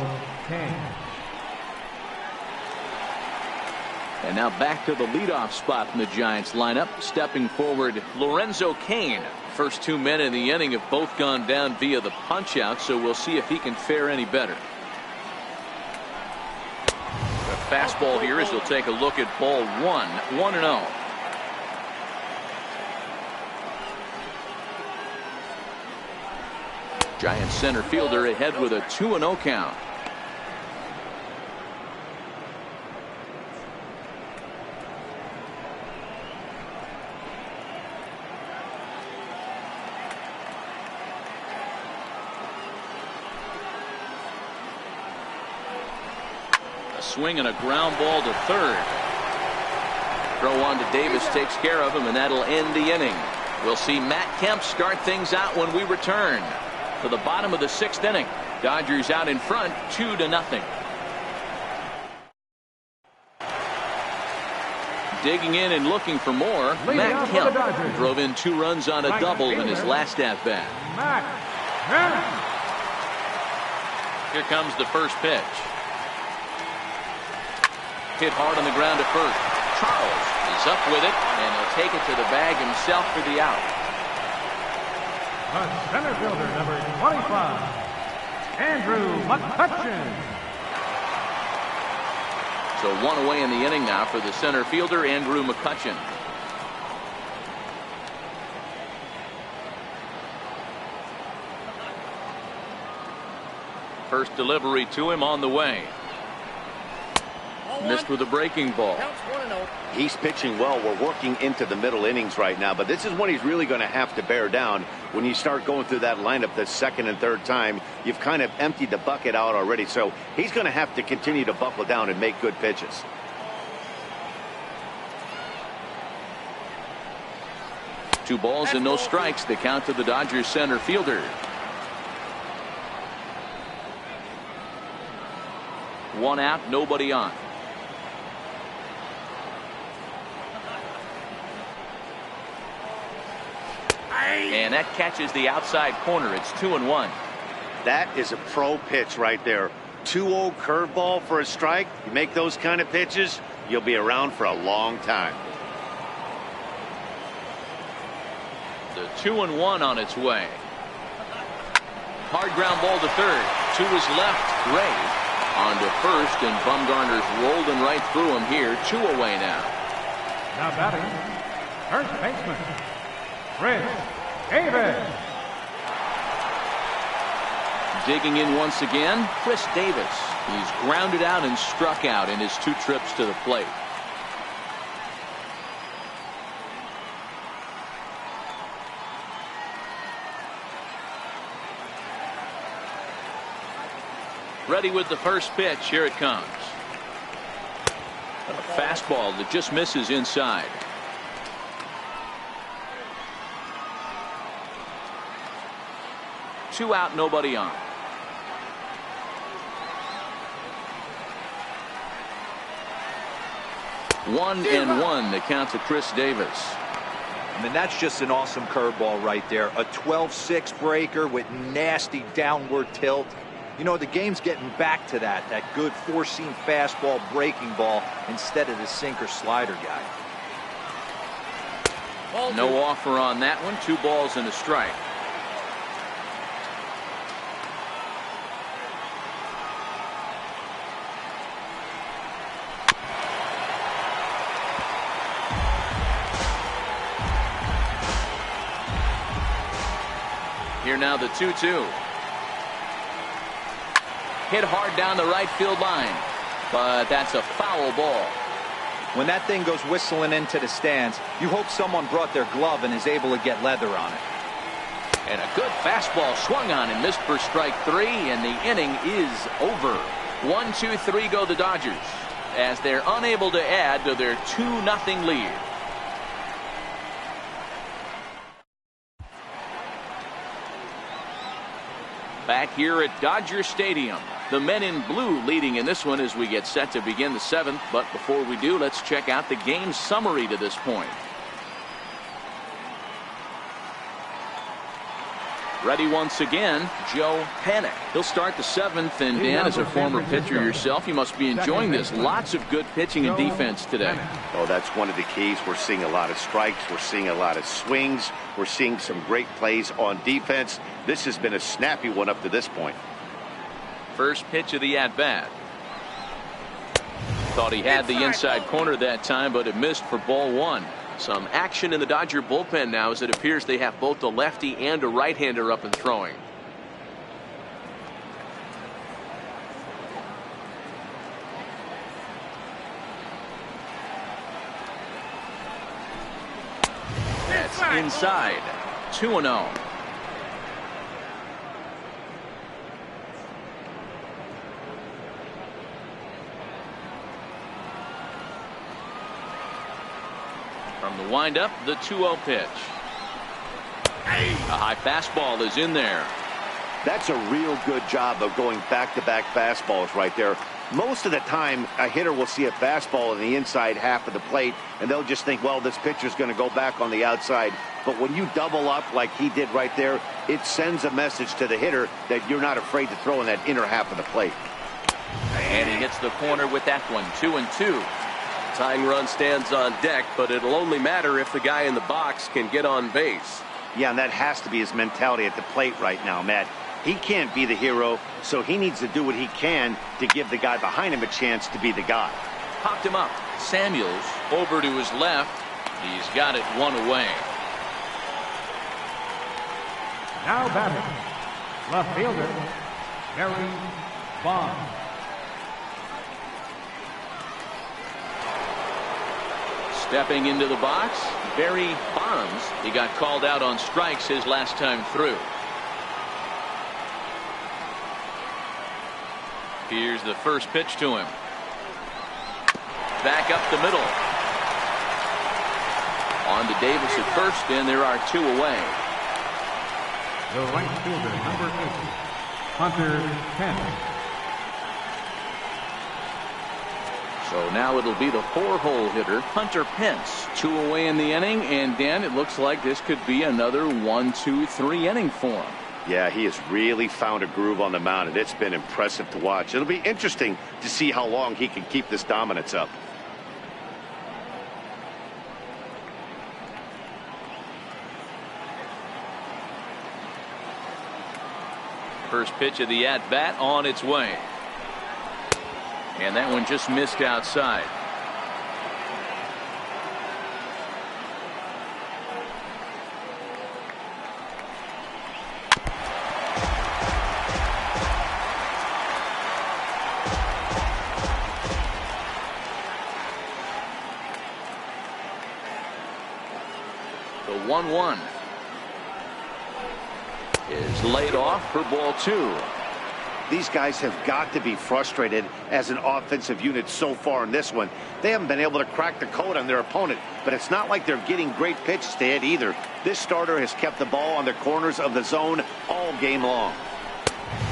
And now back to the leadoff spot in the Giants lineup. Stepping forward, Lorenzo Cain. First 2 men in the inning have both gone down via the punch out, so we'll see if he can fare any better. The fastball here as he'll take a look at ball 1, 1-0. Giants center fielder ahead with a 2-0 count. Swing and a ground ball to third. Throw on to Davis takes care of him, and that'll end the inning. We'll see Matt Kemp start things out when we return to the bottom of the 6th inning. Dodgers out in front 2-0. Digging in and looking for more, Matt Kemp drove in 2 runs on a double in his last at bat. Here comes the first pitch. Hit hard on the ground to first. Charles is up with it, and he'll take it to the bag himself for the out. The center fielder, number 25, Andrew McCutchen. So 1 away in the inning now for the center fielder, Andrew McCutchen. First delivery to him on the way. Missed with a breaking ball. He's pitching well. We're working into the middle innings right now, but this is when he's really going to have to bear down. When you start going through that lineup the 2nd and 3rd time, you've kind of emptied the bucket out already, so he's going to have to continue to buckle down and make good pitches. Two balls and no strikes. The count to the Dodgers center fielder. 1 out, nobody on. And that catches the outside corner. It's 2-1. That is a pro pitch right there. 2-0 curveball for a strike. You make those kind of pitches, you'll be around for a long time. The 2-1 on its way. Hard ground ball to third. To his left, Gray on to first, and Bumgarner's rolling right through him here. 2 away now. Now batting, first baseman, Chris Davis. Digging in once again, Chris Davis. He's grounded out and struck out in his 2 trips to the plate. Ready with the first pitch. Here it comes. A fastball that just misses inside. Two out, nobody on. 1-1 the count to Chris Davis. I mean, that's just an awesome curveball right there. A 12-6 breaker with nasty downward tilt. You know, the game's getting back to that good four-seam fastball breaking ball instead of the sinker slider guy. No offer on that one. 2 balls and a strike. Here now the 2-2. Hit hard down the right field line, but that's a foul ball. When that thing goes whistling into the stands, you hope someone brought their glove and is able to get leather on it. And a good fastball swung on and missed for strike 3, and the inning is over. 1-2-3 go the Dodgers as they're unable to add to their 2-0 lead. Back here at Dodger Stadium, the men in blue leading in this one as we get set to begin the 7th. But before we do, let's check out the game summary to this point. Ready once again, Joe Panik. He'll start the 7th, and Dan, as a former pitcher yourself, you must be enjoying this. Lots of good pitching and defense today. Oh, that's one of the keys. We're seeing a lot of strikes. We're seeing a lot of swings. We're seeing some great plays on defense. This has been a snappy one up to this point. First pitch of the at-bat. Thought he had the inside corner that time, but it missed for ball 1. Some action in the Dodger bullpen now as it appears they have both a lefty and a right-hander up and throwing. That's inside. 2-0. From the windup, the 2-0 pitch. A high fastball is in there. That's a real good job of going back-to-back fastballs right there. Most of the time, a hitter will see a fastball in the inside half of the plate, and they'll just think, well, this pitcher's going to go back on the outside. But when you double up like he did right there, it sends a message to the hitter that you're not afraid to throw in that inner half of the plate. And he hits the corner with that one. 2-2. Tying run stands on deck, but it'll only matter if the guy in the box can get on base. Yeah, and that has to be his mentality at the plate right now, Matt. He can't be the hero, so he needs to do what he can to give the guy behind him a chance to be the guy. Popped him up. Samuels over to his left. He's got it 1 away. Now batting, left fielder, Barry Bonds. Stepping into the box, Barry Bonds. He got called out on strikes his last time through. Here's the first pitch to him. Back up the middle. On to Davis at first, and there are 2 away. The right fielder, number 8, Hunter Pence. So now it'll be the 4-hole hitter, Hunter Pence. 2 away in the inning, and Dan, it looks like this could be another 1-2-3 inning for him. Yeah, he has really found a groove on the mound, and it's been impressive to watch. It'll be interesting to see how long he can keep this dominance up. First pitch of the at-bat on its way. And that one just missed outside. The 1-1 is laid off for ball 2. These guys have got to be frustrated as an offensive unit so far in this one. They haven't been able to crack the code on their opponent, but it's not like they're getting great pitches to hit either. This starter has kept the ball on the corners of the zone all game long.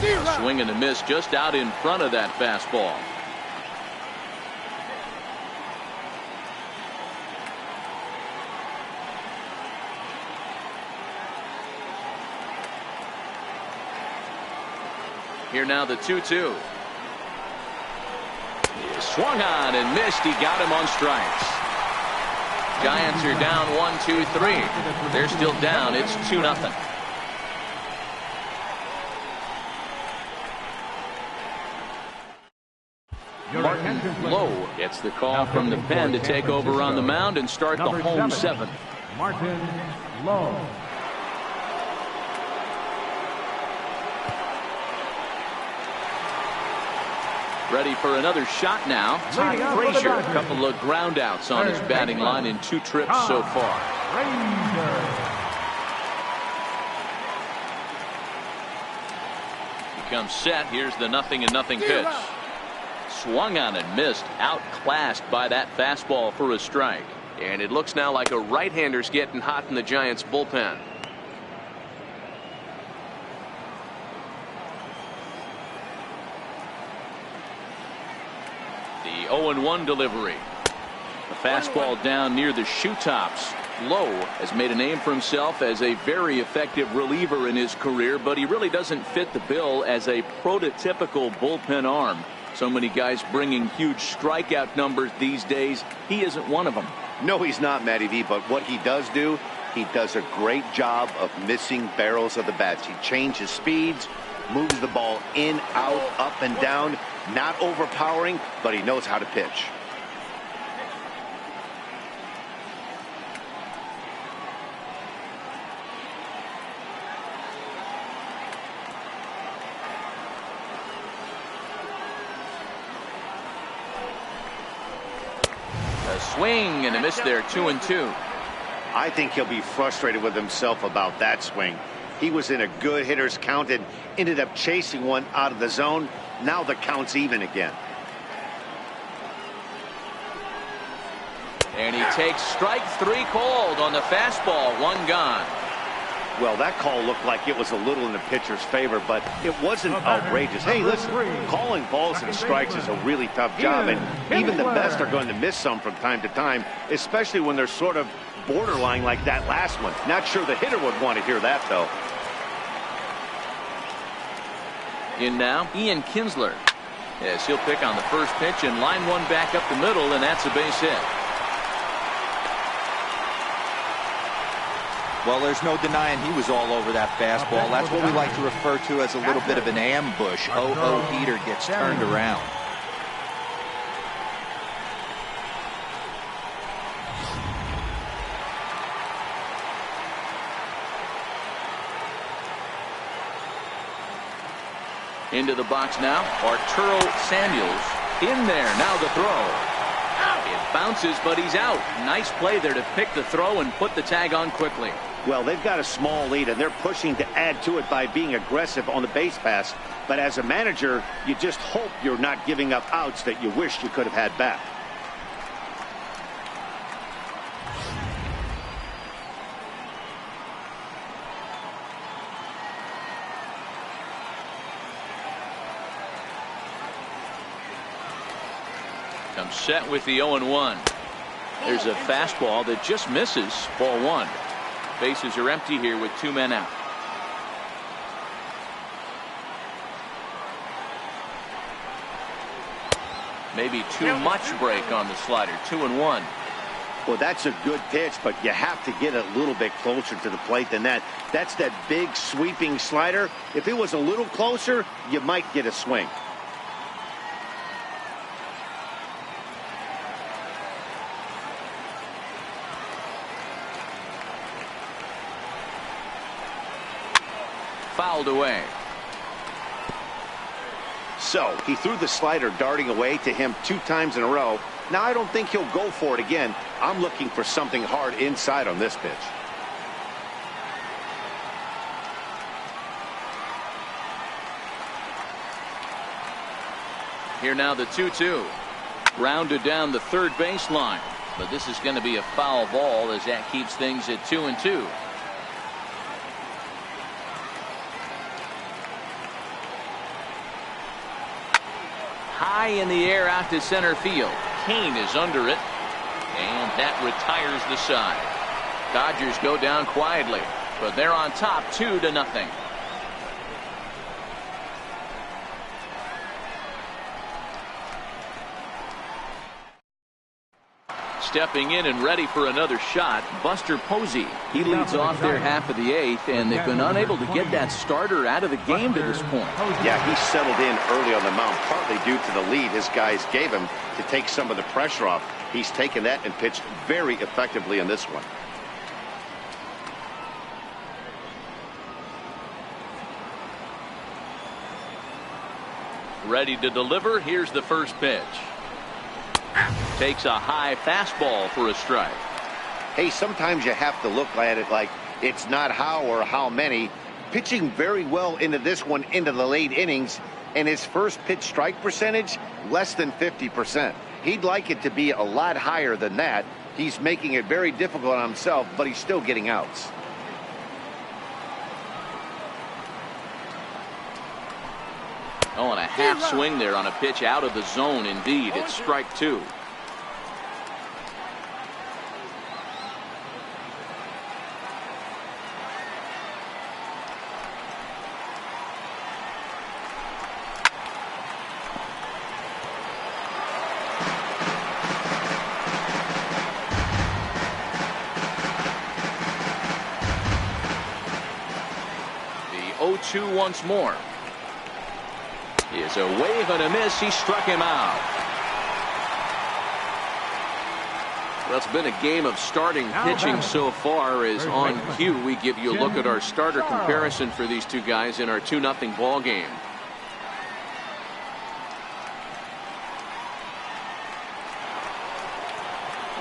A swing and a miss just out in front of that fastball. Here now the 2-2. He swung on and missed. He got him on strikes. Giants are down 1-2-3. They're still down. It's 2-0. Martin Lowe gets the call from the pen to take over on the mound and start the home 7th. Martin Lowe. Ready for another shot now. Ty Frazier, a couple of ground outs on his batting line in 2 trips so far. He comes set. Here's the 0-0 pitch. Swung on and missed. Outclassed by that fastball for a strike. And it looks now like a right-hander's getting hot in the Giants bullpen. The 0-1 delivery. The fastball down near the shoe tops. Lowe has made a name for himself as a very effective reliever in his career, but he really doesn't fit the bill as a prototypical bullpen arm. So many guys bringing huge strikeout numbers these days. He isn't one of them. No, he's not, Matty V, but what he does do, he does a great job of missing barrels of the bats. He changes speeds, moves the ball in, out, up and down. Not overpowering, but he knows how to pitch. A swing and a miss there, 2-2. I think he'll be frustrated with himself about that swing. He was in a good hitter's count and ended up chasing one out of the zone. Now the count's even again. And he takes strike 3 called on the fastball. 1 gone. Well, that call looked like it was a little in the pitcher's favor, but it wasn't outrageous. Hey, listen, calling balls and strikes is a really tough job, and even the best are going to miss some from time to time, especially when they're sort of borderline like that last one. Not sure the hitter would want to hear that, though. In now, Ian Kinsler. Yes, he'll pick on the first pitch and line one back up the middle, and that's a base hit. Well, there's no denying he was all over that fastball. That's what we like to refer to as a little bit of an ambush. Oh, heater gets turned around. Into the box now, Arturo Samuels. In there, now the throw. It bounces, but he's out. Nice play there to pick the throw and put the tag on quickly. Well, they've got a small lead, and they're pushing to add to it by being aggressive on the base pass. But as a manager, you just hope you're not giving up outs that you wish you could have had back. Comes set with the 0-1. There's a fastball that just misses. Ball 1. Bases are empty here with 2 men out. Maybe too much break on the slider. 2-1. Well, that's a good pitch, but you have to get a little bit closer to the plate than that. That's that big sweeping slider. If it was a little closer, you might get a swing. Fouled away. So he threw the slider darting away to him 2 times in a row. Now I don't think he'll go for it again. I'm looking for something hard inside on this pitch. Here now the 2-2. Rounded down the third baseline. But this is going to be a foul ball as that keeps things at 2-2. High in the air out to center field. Kane is under it. And that retires the side. Dodgers go down quietly, but they're on top 2-0. Stepping in and ready for another shot, Buster Posey. He leads off their half of the 8th, and they've been unable to get that starter out of the game to this point. Yeah, he settled in early on the mound, partly due to the lead his guys gave him to take some of the pressure off. He's taken that and pitched very effectively in this one. Ready to deliver. Here's the first pitch. Takes a high fastball for a strike. Hey, sometimes you have to look at it like it's not how or how many. Pitching very well into this one, into the late innings, and his first pitch strike percentage, less than 50%. He'd like it to be a lot higher than that. He's making it very difficult on himself, but he's still getting outs. Oh, and a half swing there on a pitch out of the zone. Indeed, it's strike 2. The 0-2 once more. Is a wave and a miss. He struck him out. Well, it's been a game of starting pitching so far. As on cue, we give you a look at our starter comparison for these two guys in our 2-0 ball game.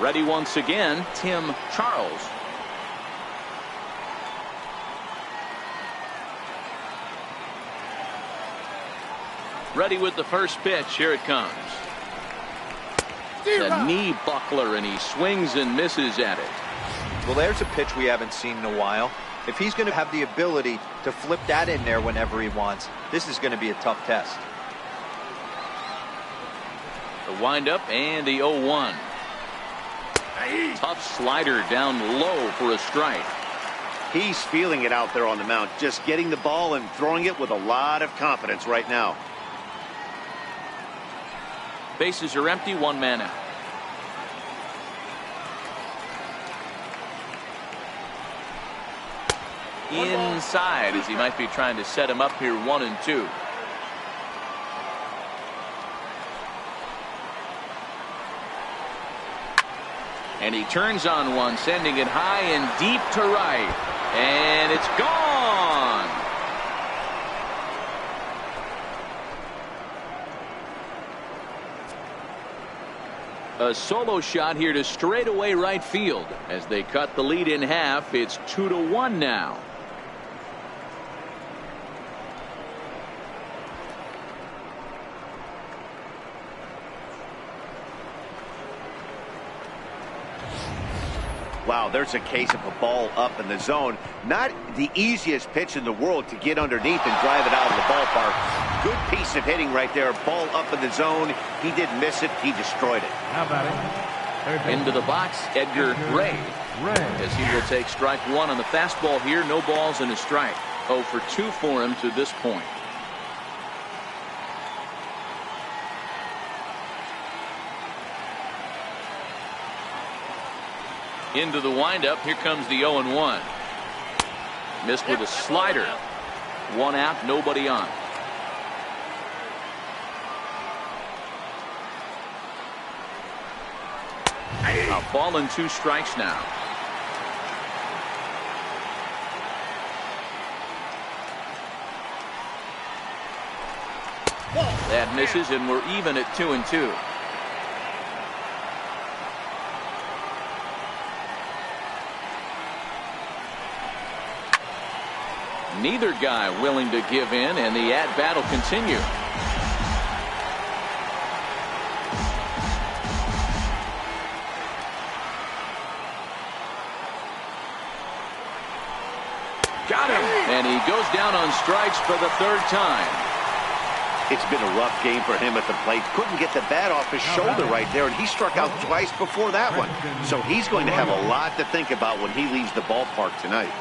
Ready once again, Tim Charles. Ready with the first pitch. Here it comes. The knee buckler, and he swings and misses at it. Well, there's a pitch we haven't seen in a while. If he's going to have the ability to flip that in there whenever he wants, this is going to be a tough test. The windup and the 0-1. Tough slider down low for a strike. He's feeling it out there on the mound, just getting the ball and throwing it with a lot of confidence right now. Bases are empty, 1 man out. Inside, as he might be trying to set him up here, 1-2. And he turns on one, sending it high and deep to right. And it's gone. A solo shot here to straightaway right field. As they cut the lead in half, it's 2-1 now. Wow, there's a case of a ball up in the zone. Not the easiest pitch in the world to get underneath and drive it out of the ballpark. Good piece of hitting right there. Ball up in the zone. He didn't miss it. He destroyed it. How about it? Into the box, Edgar Ray. As he will take strike 1 on the fastball here. No balls and a strike. 0 for 2 for him to this point. Into the windup. Here comes the 0-1. Missed with a slider. 1 out, nobody on. A ball and 2 strikes now. That misses, and we're even at 2-2. Neither guy willing to give in, and the at-bat will continue. Got him! And he goes down on strikes for the 3rd time. It's been a rough game for him at the plate. Couldn't get the bat off his shoulder right there, and he struck out twice before that one. So he's going to have a lot to think about when he leaves the ballpark tonight.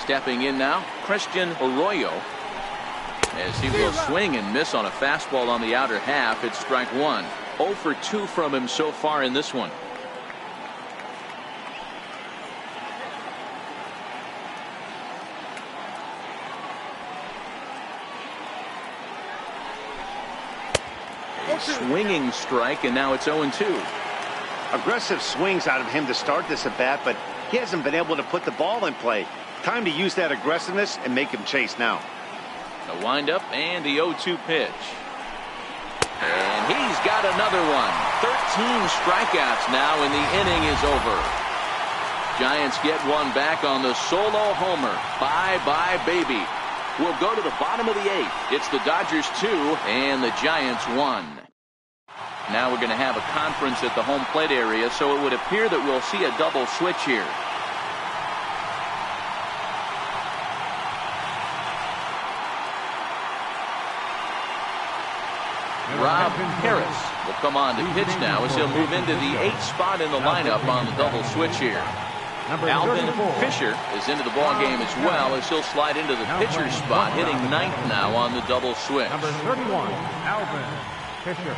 Stepping in now, Christian Arroyo, as he will swing and miss on a fastball on the outer half. It's strike one. 0 for 2 from him so far in this one. A swinging strike, and now it's 0-2. Aggressive swings out of him to start this at bat, but he hasn't been able to put the ball in play. Time to use that aggressiveness and make him chase now. The windup and the 0-2 pitch. And he's got another one. 13 strikeouts now, and the inning is over. Giants get one back on the solo homer. Bye-bye, baby. We'll go to the bottom of the 8th. It's the Dodgers 2 and the Giants 1. Now we're going to have a conference at the home plate area, so it would appear that we'll see a double switch here. Rob Harris will come on to pitch now as he'll move into the 8th spot in the lineup on the double switch here. Alvin Fisher is into the ball game as well as he'll slide into the pitcher's spot, hitting 9th now on the double switch. Number 31, Alvin Fisher.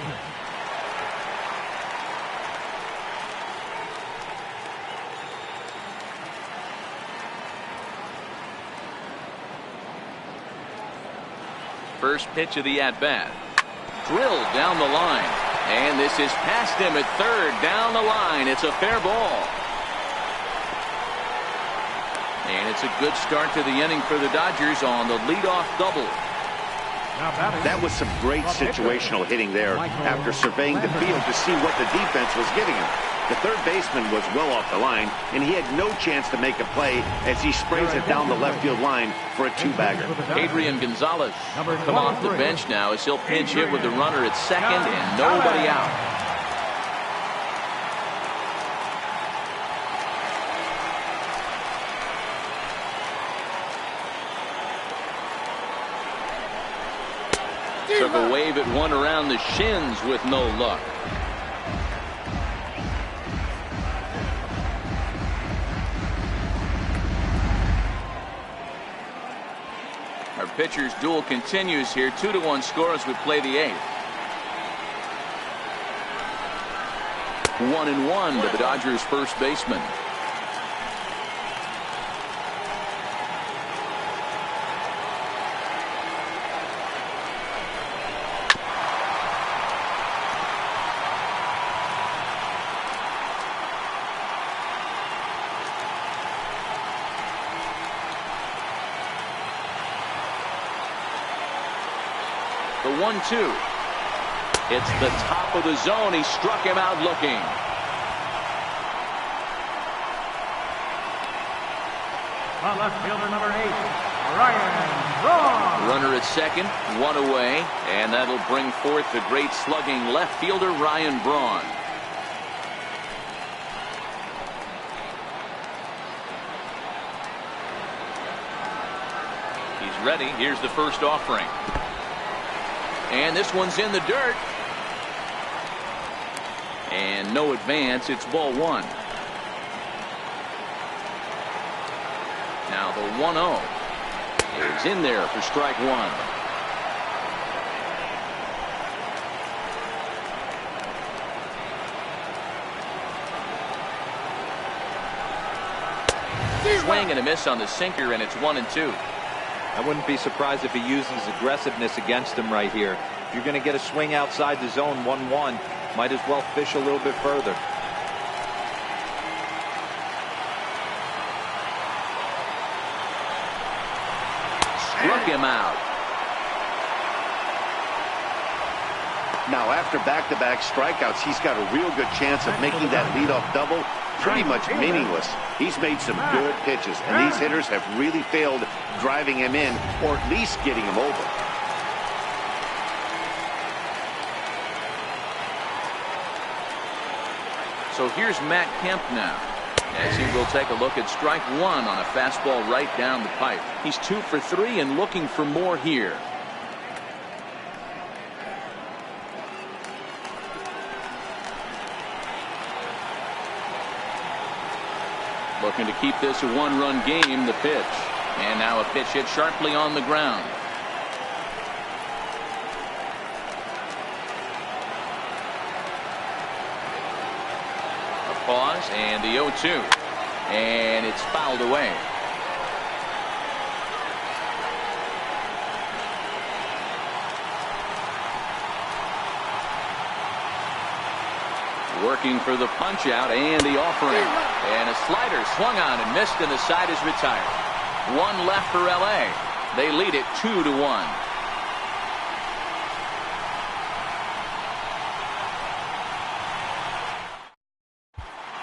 First pitch of the at-bat. Drilled down the line. And this is past him at third. Down the line. It's a fair ball. And it's a good start to the inning for the Dodgers on the leadoff double. That was some great situational hitting there after surveying the field to see what the defense was giving him. The third baseman was well off the line, and he had no chance to make a play as he sprays it down the left field line for a two-bagger. Adrian Gonzalez come off the bench now as he'll pinch hit with the runner at second and nobody out. Took a wave at one around the shins with no luck. Our pitcher's duel continues here. 2-1 score as we play the 8th. 1-1 to the Dodgers first baseman. The 1-2. It's the top of the zone. He struck him out looking. Left fielder number 8, Ryan Braun. Runner at second, one away, and that'll bring forth the great slugging left fielder Ryan Braun. He's ready. Here's the first offering. And this one's in the dirt. And no advance. It's ball one. Now the 1-0 is in there for strike one. Swing and a miss on the sinker, and it's 1-2. I wouldn't be surprised if he uses aggressiveness against him right here. If you're going to get a swing outside the zone 1-1, might as well fish a little bit further. Struck him out. Now, after back-to-back strikeouts, he's got a real good chance of making that leadoff double pretty much meaningless. He's made some good pitches, and these hitters have really failed driving him in or at least getting him over. So here's Matt Kemp now, as he will take a look at strike one on a fastball right down the pipe. He's 2 for 3 and looking for more here. Looking to keep this a one-run game. The pitch. And now a pitch hit sharply on the ground. A pause and the 0-2. And it's fouled away. Working for the punch out and the offering. And a slider swung on and missed, and the side is retired. One left for LA. They lead it 2-1.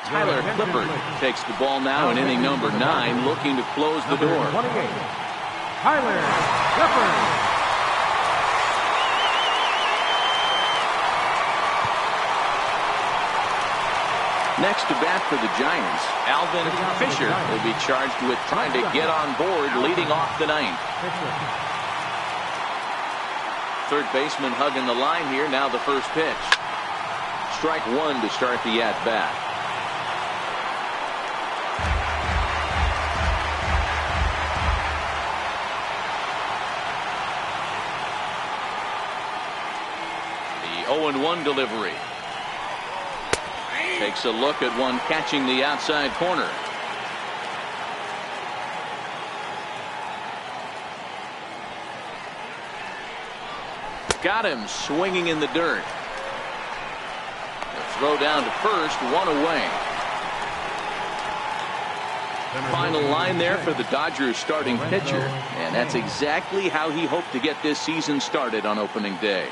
Tyler Clippard takes the ball now in inning number 9, looking to close the door. 28. Tyler Clippard. Next to bat for the Giants, Alvin Fisher will be charged with trying to get on board leading off the 9th. Third baseman hugging the line here. Now the first pitch. Strike one to start the at-bat. The 0-1 delivery. Takes a look at one catching the outside corner. Got him swinging in the dirt. A throw down to first, one away. Final line there for the Dodgers starting pitcher, and that's exactly how he hoped to get this season started on opening day.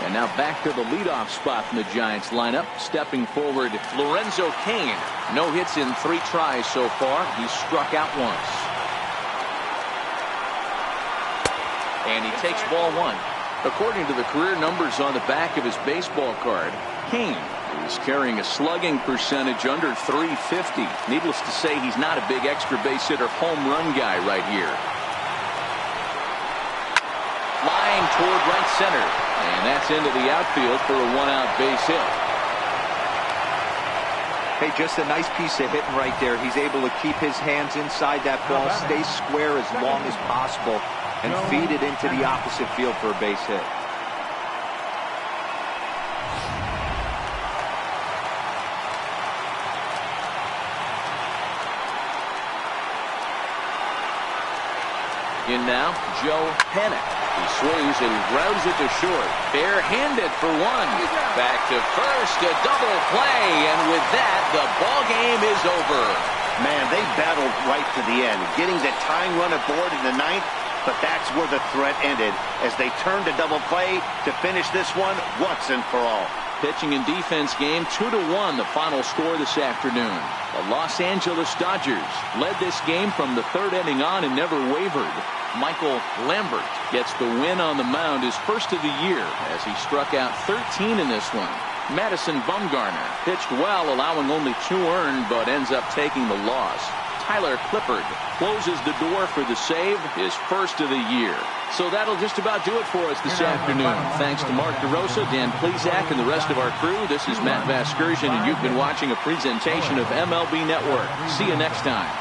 And now back to the leadoff spot in the Giants lineup. Stepping forward, Lorenzo Cain. No hits in 3 tries so far. He struck out once. And he takes ball 1. According to the career numbers on the back of his baseball card, Cain is carrying a slugging percentage under .350. Needless to say, he's not a big extra base hitter home run guy right here. Line toward right center. And that's into the outfield for a 1-out base hit. Hey, just a nice piece of hitting right there. He's able to keep his hands inside that ball, stay square as long as possible, and feed it into the opposite field for a base hit. In now, Joe Panik. He swings and grounds it to short. Barehanded for one. Back to first, a double play, and with that, the ball game is over. Man, they battled right to the end, getting the tying run aboard in the 9th, but that's where the threat ended as they turned to double play to finish this one once and for all. Pitching and defense game, 2-1, the final score this afternoon. The Los Angeles Dodgers led this game from the 3rd inning on and never wavered. Michael Lambert gets the win on the mound, his first of the year, as he struck out 13 in this one. Madison Bumgarner pitched well, allowing only 2 earned, but ends up taking the loss. Tyler Clippard closes the door for the save, his first of the year. So that'll just about do it for us this afternoon. Thanks to Mark DeRosa, Dan Plesac, and the rest of our crew. This is Matt Vasgersian, and you've been watching a presentation of MLB Network. See you next time.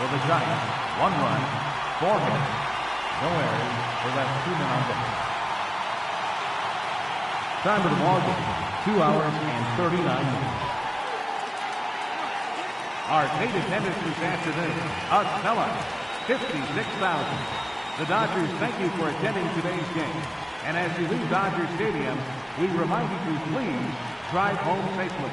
For the Giants, 1 run, 4 hits, no errors, with left 2 men on base. Time of the ball game, 2 hours and 39 minutes. Our state attendance this afternoon, a stellar 56,000. The Dodgers thank you for attending today's game. And as you leave Dodger Stadium, we remind you to please drive home safely.